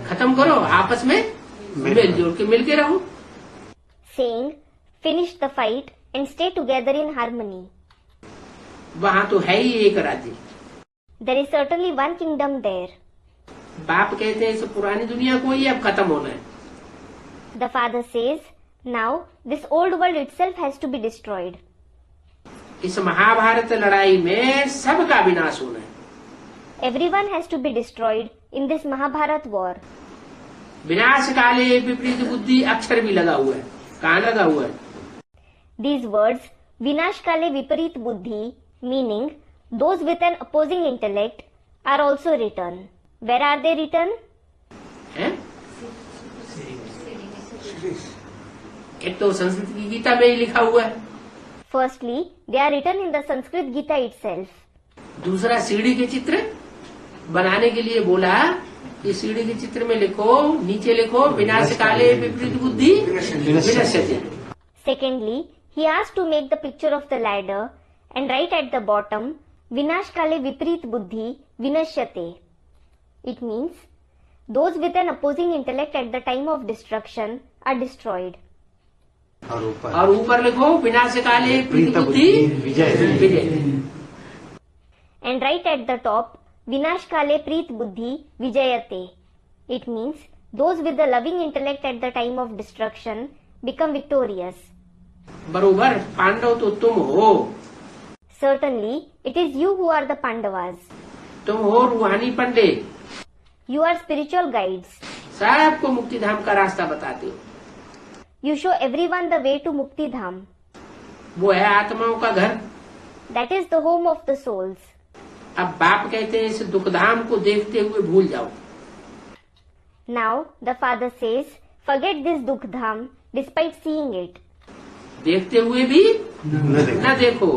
खत्म करो, आपस में मिलजुल के मिलके रहो। Saying, finish the fight and stay together in harmony. वहाँ तो है ही एक राज्य। There is certainly one kingdom there. बाप कहते हैं इस पुरानी दुनिया को ही अब खत्म होना है। The father says, now this old world itself has to be destroyed. इस महाभारत लड़ाई में सबका विनाश होना है। Everyone has to be destroyed in this Mahabharat war. विनाश काले विपरीत बुद्धि अक्षर भी लगा हुआ है। कहाँ लगा हुआ है? These words, Vinash Kale Viparit Buddhi, meaning those with an opposing intellect, are also written. Where are they written? हैं? एक तो संस्कृत की गीता में ही लिखा हुआ है, Firstly, they are written in the Sanskrit Gita itself. दूसरा सीढ़ी के चित्र बनाने के लिए बोला कि सीढ़ी के चित्र में लिखो, नीचे लिखो विनाश काले विपरीत बुद्धि विनश्यति। Secondly, he asked to make the picture of the ladder and write at the bottom, Vinash Kale Viparit Buddhi Vinashyate. It means, those with an opposing intellect at the time of destruction are destroyed. और ऊपर लिखो विनाश काले प्रीत बुद्धि विजय। And write at the top, Vinash Kale Preet Buddhi Vijayate. It means, those with the loving intellect at the time of destruction become victorious. बरोबर, पांडव तो तुम हो। Certainly, it is you who are the Pandavas. तुम हो रूहानी पंडित, You are spiritual guides. सबको मुक्ति धाम का रास्ता बताते हो। You show everyone the way to Mukti Dham. वो है आत्माओं का घर। That is the home of the souls. अब बाप कहते हैं इस दुख धाम को देखते हुए भूल जाओ। Now, the father says, forget this Dukh Dham despite seeing it. देखते हुए भी न देखो,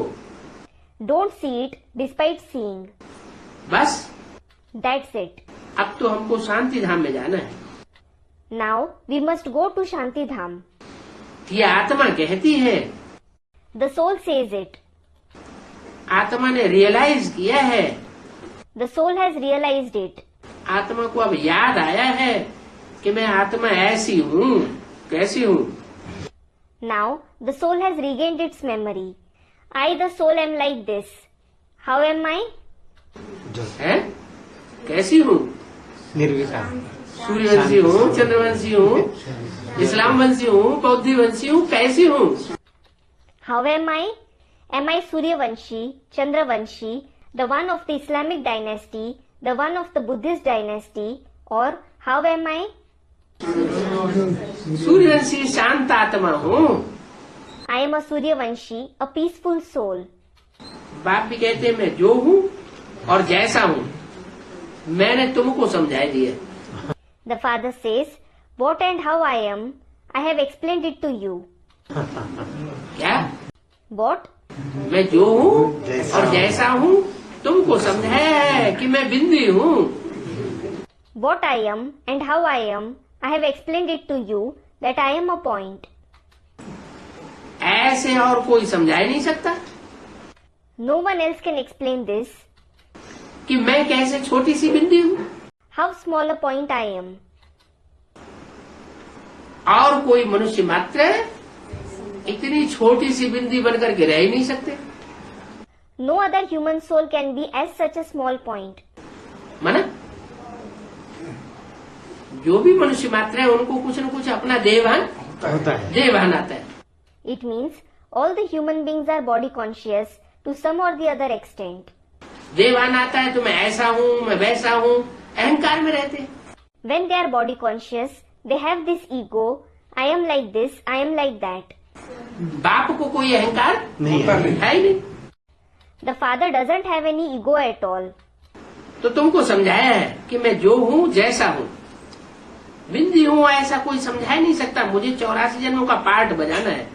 Don't see it despite seeing. बस That's it. अब तो हमको शांति धाम में जाना है। Now, we must go to Shanti Dham. ये आत्मा कहती है, The soul says it. आत्मा ने रियलाइज किया है, The soul has realized it. आत्मा को अब याद आया है कि मैं आत्मा ऐसी हूँ, कैसी हूँ। Now, the soul has regained its memory. I, the soul, am like this. How am I? है कैसी हूँ? निर्विकार, सूर्यवंशी हूँ, चंद्रवंशी हूँ, इस्लाम वंशी हूँ, बौद्ध वंशी हूँ, कैसी हूँ? How am I? Am I Suryavanshi, Chandravanshi, the one of the Islamic dynasty, the one of the Buddhist dynasty, or how am I? Suryavanshi शांत आत्मा हूँ। I am a Suryavanshi, a peaceful soul. बाप भी कहते हैं मैं जो हूँ और जैसा हूँ मैंने तुमको समझाई दिया। The father says, what and how I am, I have explained it to you. क्या? What? मैं जो हूँ और जैसा हूँ तुमको समझाया है कि मैं बिंदी हूँ। What I am and how I am, I have explained it to you that I am a point. ऐसे और कोई समझा ही नहीं सकता No one else can explain this. कि मैं कैसे छोटी सी बिंदी हूँ How small a point I am. और कोई मनुष्य मात्र इतनी छोटी सी बिंदी बनकर के रह ही नहीं सकते। No other human soul can be as such a small point. माना जो भी मनुष्य मात्र है उनको कुछ न कुछ अपना देहभान आता है। It means all the human beings are body conscious to some or the other extent. देहभान आता है तो मैं ऐसा हूँ, मैं वैसा हूँ, अहंकार में रहते हैं। When they are body conscious, they have this ego, I am like this, I am like that. बाप को कोई अहंकार नहीं है। है ही नहीं। The father doesn't have any ego at all. तो तुमको समझाया है कि मैं जो हूँ जैसा हूँ बिंदी हूँ, ऐसा कोई समझा ही नहीं सकता। मुझे 84 जन्मों का पार्ट बजाना है।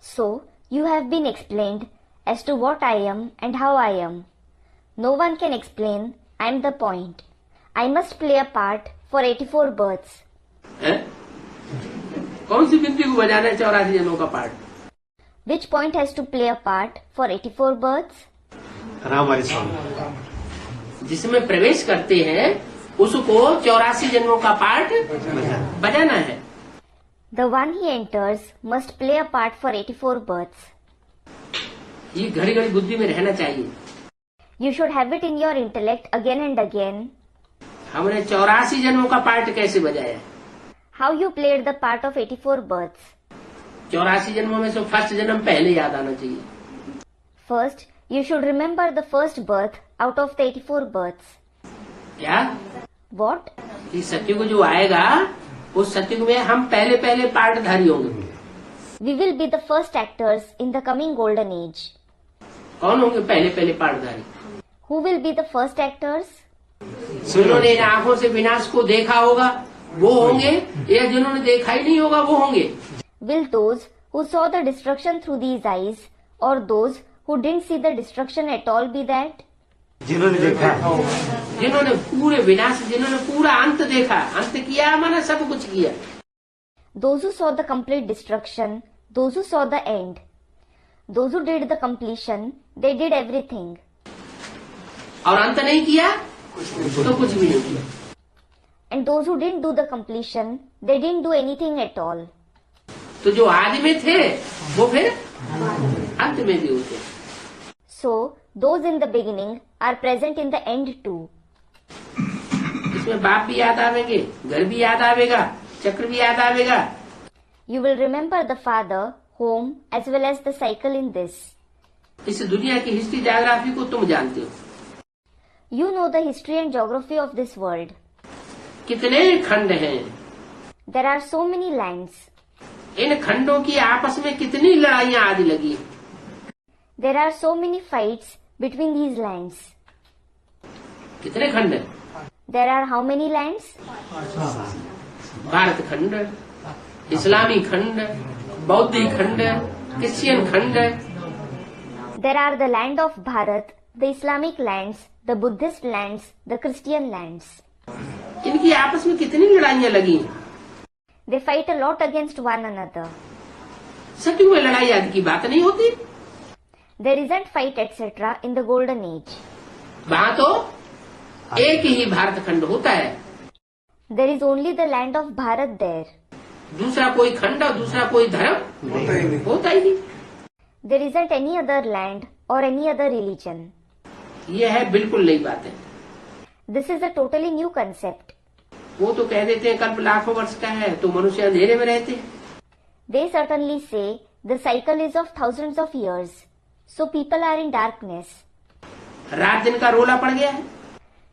So, you have been explained as to what I am and how I am. No one can explain, I am the point. I must play a part for 84 births. हैं? कौन सी बिंदी को बजाना है 84 जन्मों का part? Which point has to play a part for 84 births? Ram Hari Swami. जिसमें प्रवेश करते हैं उसको 84 जन्मों का पार्ट बजाना है। The one he enters must play a part for 84 births. ये घड़ी घड़ी बुद्धि में रहना चाहिए। You should have it in your intellect again and again. हमने 84 जन्मों का पार्ट कैसे बजाया? How you played the part of 84 births. 84 जन्मों में से फर्स्ट जन्म पहले याद आना चाहिए। First, you should remember the first birth out of the 84 births. क्या? What? इस सत्युग जो आएगा उस सत्युग में हम पहले पहले पार्टधारी होंगे। We will be the first actors in the coming golden age. कौन होंगे पहले पहले पार्टधारी? Who will be the first actors? जिन्होंने इन आंखों से विनाश को देखा होगा वो होंगे, या जिन्होंने देखा ही नहीं होगा वो होंगे? Will those who saw the destruction through these eyes or those who didn't see the destruction at all be that? जिन्होंने देखा, जिन्होंने पूरे विनाश, जिन्होंने पूरा अंत देखा, अंत किया माना सब कुछ किया। Those who saw the complete destruction, those who saw the end. Those who did the completion, they did everything. और अंत नहीं किया तो कुछ भी नहीं किया। And those who didn't do the completion, they didn't do anything at all. तो जो आदि में थे वो फिर अंत में भी होते। So, those in the beginning are present in the end too. इसमें बाप भी याद आवेंगे, घर भी याद आवेगा, चक्र भी याद आवेगा। You will remember the father, home, as well as the cycle in this. इस दुनिया की हिस्ट्री ज्योग्राफी को तुम जानते हो। You know the history and geography of this world. कितने खंड हैं? There are so many lands. इन खंडों की आपस में कितनी लड़ाइयाँ आदि लगी। There are so many fights between these lands. कितने खंड हैं? There are how many lands? Bharat खंड, इस्लामी खंड, बौद्धिक खंड, क्रिश्चियन खंड। There are the land of Bharat, the Islamic lands, the Buddhist lands, the Christian lands. इनकी आपस में कितनी लड़ाइयाँ लगी। They fight a lot against one another. सत्युग में लड़ाई आदि की बात नहीं होती। There isn't fight etc. in the golden age. वहाँ तो एक ही भारत खंड होता है। There is only the land of Bharat there. दूसरा कोई खंड और दूसरा कोई धर्म होता ही नहीं। There isn't any other land or any other religion. यह है बिल्कुल नई बात है। This is a totally new concept. वो तो कह देते हैं कल्प लाखों वर्ष का है तो मनुष्य अंधेरे में रहते हैं। They certainly say the cycle is of thousands of years, so people are in darkness. रात दिन का रोला पड़ गया है।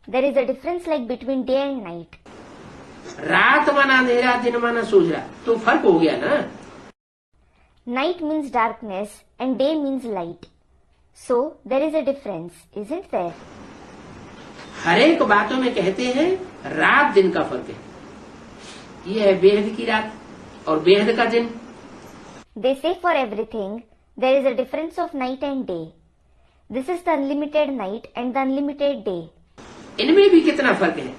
There is a difference like between day and night. रात माना अंधेरा, दिन माना सूझरा, तो फर्क हो गया ना। Night means darkness and day means light. So there is a difference, isn't there? हर एक बातों में कहते हैं रात दिन का फर्क है। ये है बेहद की रात और बेहद का दिन। They say for everything there is a difference of night and day. This is the unlimited night and the unlimited day. इनमें भी कितना फर्क है।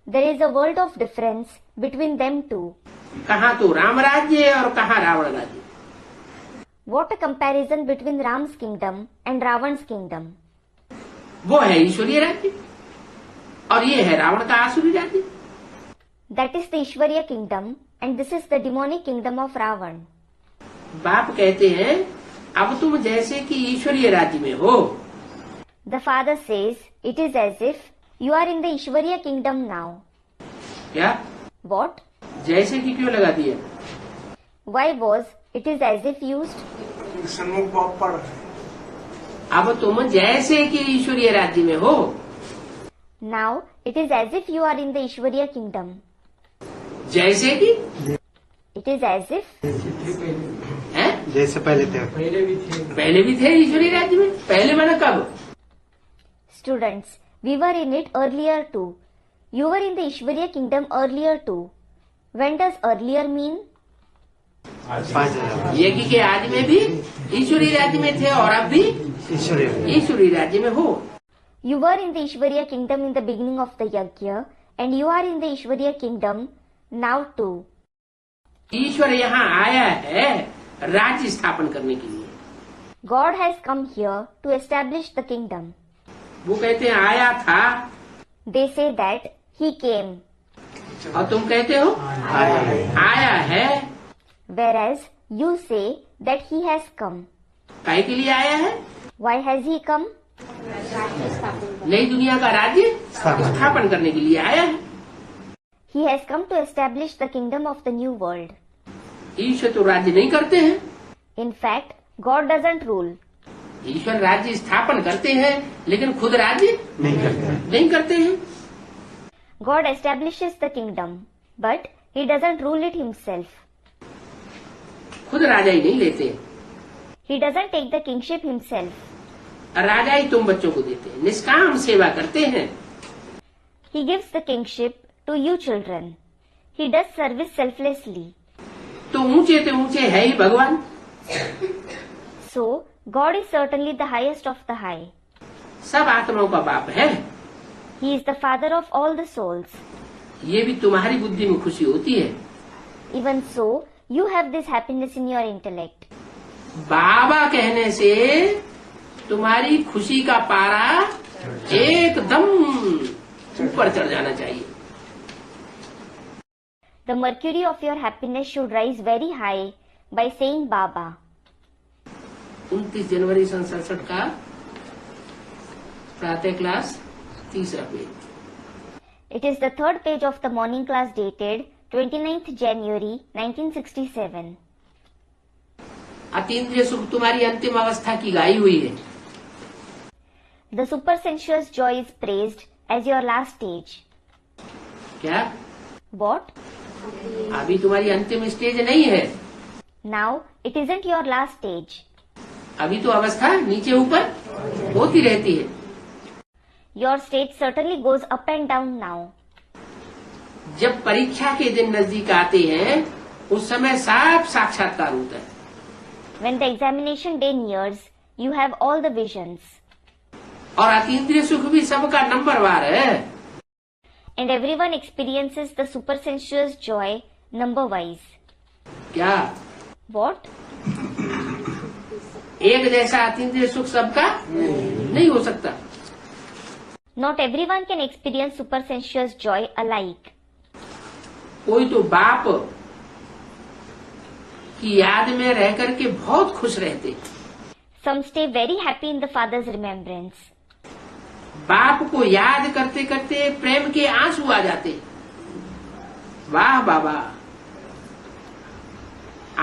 There is a world of difference between them two. कहाँ तो राम राज्य और कहाँ रावण राज्य। What a comparison between Ram's kingdom and Ravan's kingdom. वो है ईश्वरीय राज्य और ये है रावण का आसुरी राज्य। That is the Ishwariya kingdom and this is the demonic kingdom of Ravan. बाप कहते हैं अब तुम जैसे कि ईश्वरीय राज्य में हो। The father says it is as if you are in the Ishwariya kingdom now. क्या? What? जैसे कि क्यों लगा दिया? Why was it is as if used? सन्मुख बाप पढ़ रहे हैं। अब तुम जैसे कि ईश्वरीय राज्य में हो। Now it is as if you are in the Ishwariya kingdom. जैसे कि It is as if है? जैसे पहले थे। पहले भी थे ईश्वरीय राज्य में। पहले माना कब? students, we were in it earlier too. You were in the Ishwariya kingdom earlier too. When does earlier mean? 5000 यज्ञ के आदि में भी ईश्वरीय राज्य में थे और अब भी ईश्वरीय। ईश्वरीय राज्य में हो। You were in the Ishwariya kingdom in the beginning of the yajna and you are in the Ishwariya kingdom now too. ईश्वर यहाँ आया है राज्य स्थापन करने के लिए। God has come here to establish the kingdom. वो कहते हैं आया था, They say that he came, और तुम कहते हो आया है। whereas you say that he has come. काहे के लिए आया है? Why has he come? नई दुनिया का राज्य स्थापन करने के लिए आया है। He has come to establish the kingdom of the new world. ईश्वर तो राज्य नहीं करते हैं। In fact, God doesn't rule. ईश्वर राज्य स्थापन करते हैं लेकिन खुद राज्य नहीं करते हैं। God establishes the kingdom, but he doesn't rule it himself. खुद राजाई नहीं लेते, He doesn't take the kingship himself. राजाई तुम बच्चों को देते हैं, निष्काम सेवा करते हैं। He gives the kingship to you children. He does service selflessly. तो ऊंचे से ऊंचे है ही भगवान। So, God is certainly the highest of the high. सब आत्माओं का बाप है। He is the father of all the souls. ये भी तुम्हारी बुद्धि में खुशी होती है। Even so, you have this happiness in your intellect. बाबा कहने से तुम्हारी खुशी का पारा एकदम ऊपर चढ़ जाना चाहिए। The mercury of your happiness should rise very high by saying Baba. 29 जनवरी सन 67 का प्रातः क्लास 3रा page. It is the third page of the morning class dated 29th January 1967. अतीन्द्रिय सुख तुम्हारी अंतिम अवस्था की गाई हुई है। The supersensuous joy is praised as your last stage. क्या? What? अभी तुम्हारी अंतिम स्टेज नहीं है। Now, it isn't your last stage. अभी तो अवस्था नीचे ऊपर होती रहती है। Your state certainly goes up and down now. जब परीक्षा के दिन नजदीक आते हैं उस समय साफ साक्षात्कार होता है। When the examination day nears, you have all the visions. और अतीन्द्रिय सुख भी सबका नंबरवार है। And everyone experiences the supersensuous joy number-wise. क्या? What? एक जैसा अतीन्द्रिय सुख सबका नहीं हो सकता। Not everyone can experience supersensuous joy alike. कोई तो बाप की याद में रह करके बहुत खुश रहते। Some stay very happy in the father's remembrance. बाप को याद करते करते प्रेम के आंसू आ जाते। वाह बाबा,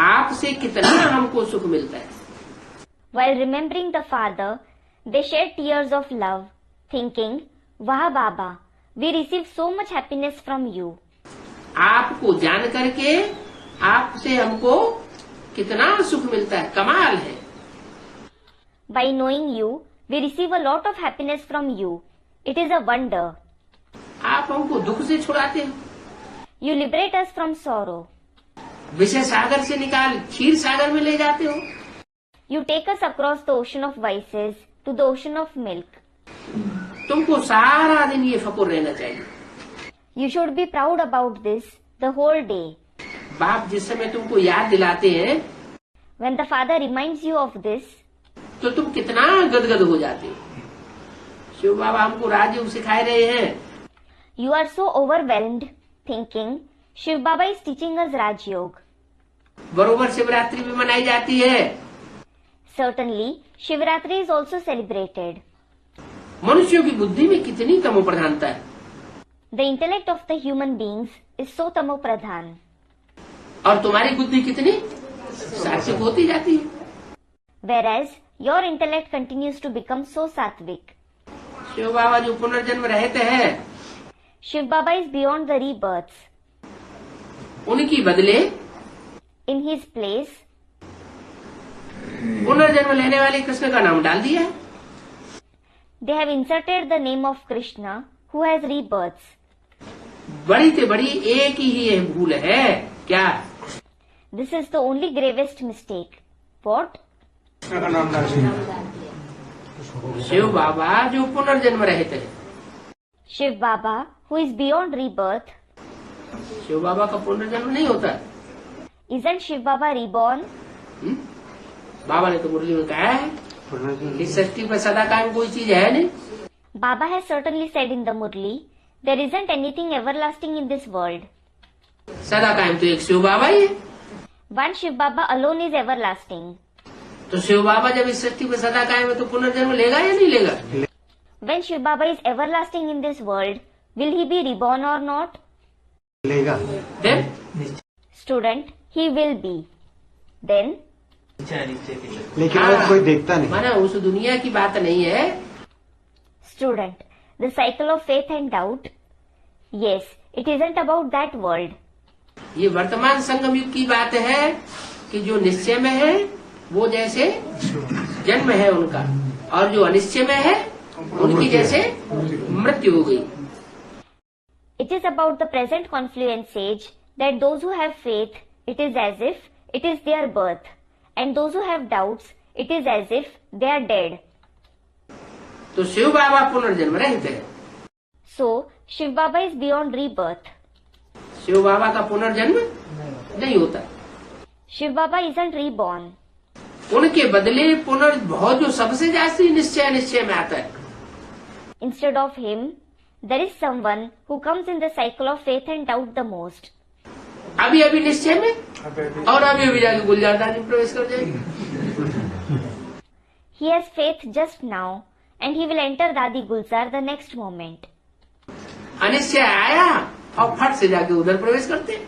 आपसे कितना हमको सुख मिलता है। While remembering the father, they shed tears of love, thinking, Wah Baba, we receive so much happiness from you. आपको जान करके आपसे हमको कितना सुख मिलता है, कमाल है। By knowing you, we receive a lot of happiness from you. It is a wonder. आप हमको दुख से छुड़ाते हो। You liberate us from sorrow. विषय सागर से निकाल क्षीर सागर में ले जाते हो। You take us across the ocean of vices to the ocean of milk. तुमको सारा दिन ये फकुर रहना चाहिए। You should be proud about this the whole day. बाप जिस समय तुमको याद दिलाते हैं When the father reminds you of this, तो तुम कितना गदगद हो जाते हो। शिव बाबा हमको राजयोग सिखाए रहे हैं। you are so overwhelmed, thinking, Shiv Baba is teaching us Raj Yoga. बरोबर शिवरात्रि भी मनाई जाती है। Certainly, Shivratri is also celebrated. मनुष्यों की बुद्धि में कितनी तमो प्रधानता है। The intellect of the human beings is so tamopradhan. और तुम्हारी बुद्धि कितनी सात्विक होती जाती है। Whereas, your intellect continues to become so sattvic. Shiv बाबा जो पुनर्जन्म रहते हैं Shiv Baba is beyond the rebirths. उनकी बदले In his place, पुनर्जन्म लेने वाले कृष्ण का नाम डाल दिया है। they have inserted the name of Krishna, who has rebirths. बड़ी से बड़ी एक ही यह भूल है। क्या? This is the only gravest mistake. What? Shiv बाबा जो पुनर्जन्म रहते हैं, Shiv Baba, who is beyond rebirth, Shiv बाबा का पुनर्जन्म नहीं होता। Isn't Shiv Baba reborn? बाबा ने तो मुरली में कहा है कि सृष्टि पर सदा कायम कोई चीज है नहीं। Baba has certainly said in the Murli, there isn't anything everlasting in this world. सदा कायम तो एक शिव बाबा ही है। One Shiv Baba alone is everlasting. तो शिव बाबा जब इस सृष्टि पर सदा कायम है तो पुनर्जन्म लेगा या नहीं लेगा? When Shiv Baba is everlasting in this world, will he be reborn or not? लेगा। Then Student, he will be. Then, लेकिन वो कोई देखता नहीं। माना उस दुनिया की बात नहीं है। student, the cycle of faith and doubt. Yes, it isn't about that world. ये वर्तमान संगम युग की बात है कि जो निश्चय में है वो जैसे जन्म है उनका, और जो अनिश्चय में है उनकी जैसे मृत्यु हो गई। It is about the present confluence age that those who have faith, it is as if it is their birth, and those who have doubts, it is as if they are dead. तो शिव बाबा पुनर्जन्म रहित है। So, Shiv Baba is beyond rebirth. Shiv बाबा का पुनर्जन्म नहीं होता। Shiv Baba isn't reborn. उनके बदले बहुत जो सबसे जास्ती निश्चय में आता है। Instead of him, there is someone who comes in the cycle of faith and doubt the most. अभी निश्चय में, और अभी जाके गुलजारदानी में प्रवेश कर जाएगी। He has faith just now, and he will enter Dadi Gulzar the next moment. Anishchay आया और फट से जाके उधर प्रवेश करते।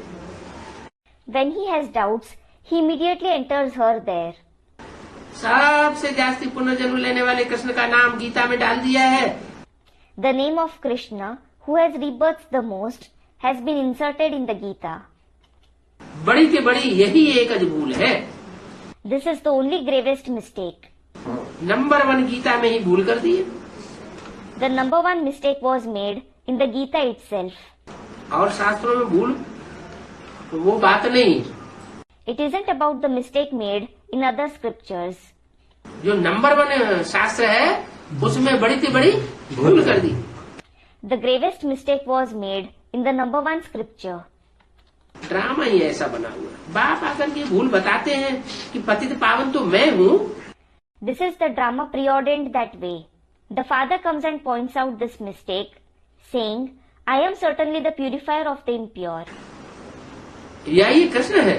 When he has doubts, he immediately enters her there. सबसे जास्ती पुनर्जन्म लेने वाले कृष्ण का नाम गीता में डाल दिया है। The name of Krishna, who has rebirths the most, has been inserted in the Gita. बड़ी के बड़ी यही एक अजभूल है। This is the only gravest mistake. Number 1 Gita में ही भूल कर दी है। The number one mistake was made in the Gita itself. और शास्त्रों में भूल वो बात नहीं। It isn't about the mistake made in other scriptures. जो नंबर 1 शास्त्र है उसमें बड़ी से बड़ी भूल कर दी। The gravest mistake was made in the number one scripture. Drama ही ऐसा बना हुआ। बाप आकर के भूल बताते हैं कि पतित पावन तो मैं हूँ। This is the drama preordained that way. The father comes and points out this mistake, saying, I am certainly the purifier of the impure. या ये कृष्ण है?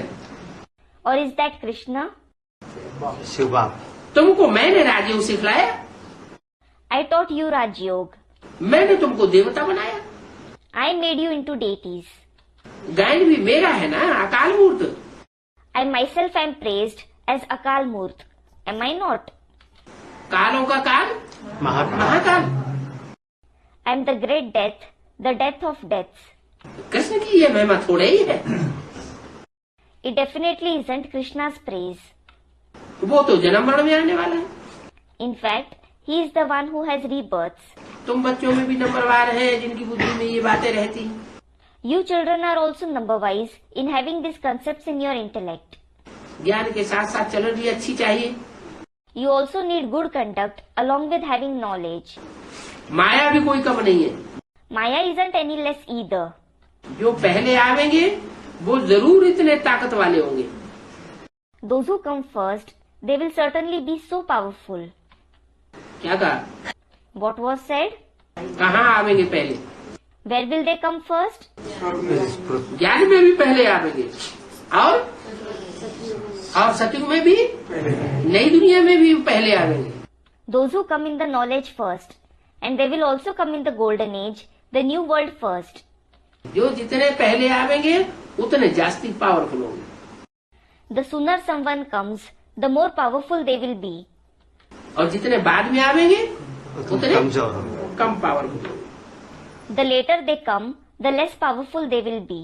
Or is that Krishna? Shiv बाबा। तुमको मैंने राजयोग सिखलाया, I taught you Raj Yoga. मैंने तुमको देवता बनाया। I made you into deities. गायन भी मेरा है ना, अकाल मूर्त। I myself am praised as Akal Murt. Am I not? कालों का काल Mahakal. I am the great death, the death of deaths. Krishna की ये महिमा थोड़े ही है। It definitely isn't Krishna's praise. वो तो जन्म मरण में आने वाला है। In fact, he is the one who has rebirths. तुम बच्चों में भी नंबरवार हैं जिनकी बुद्धि में ये बातें रहती। You children are also number wise in having these concepts in your intellect. ज्ञान के साथ साथ चलन भी अच्छी चाहिए। You also need good conduct along with having knowledge. माया भी कोई कम नहीं है। Maya isn't any less either. जो पहले आवेंगे वो जरूर इतने ताकत वाले होंगे। Those who come first, they will certainly be so powerful. क्या कहा? What was said? कहाँ आवेंगे पहले? Where will they come first? ज्ञान में भी पहले आवेंगे, और सतयुग में भी, नई दुनिया में भी पहले आवेंगे। Those who come in the knowledge first, and they will also come in the golden age, the new world first. जो जितने पहले आवेंगे उतने जास्ती पावरफुल होंगे। The sooner someone comes, the more powerful they will be. और जितने बाद में आवेंगे उतने कमजोर होंगे। कम पावरफुल होंगे। The later they come, the less powerful they will be.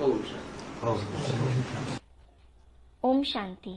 Om Shanti. Om Shanti.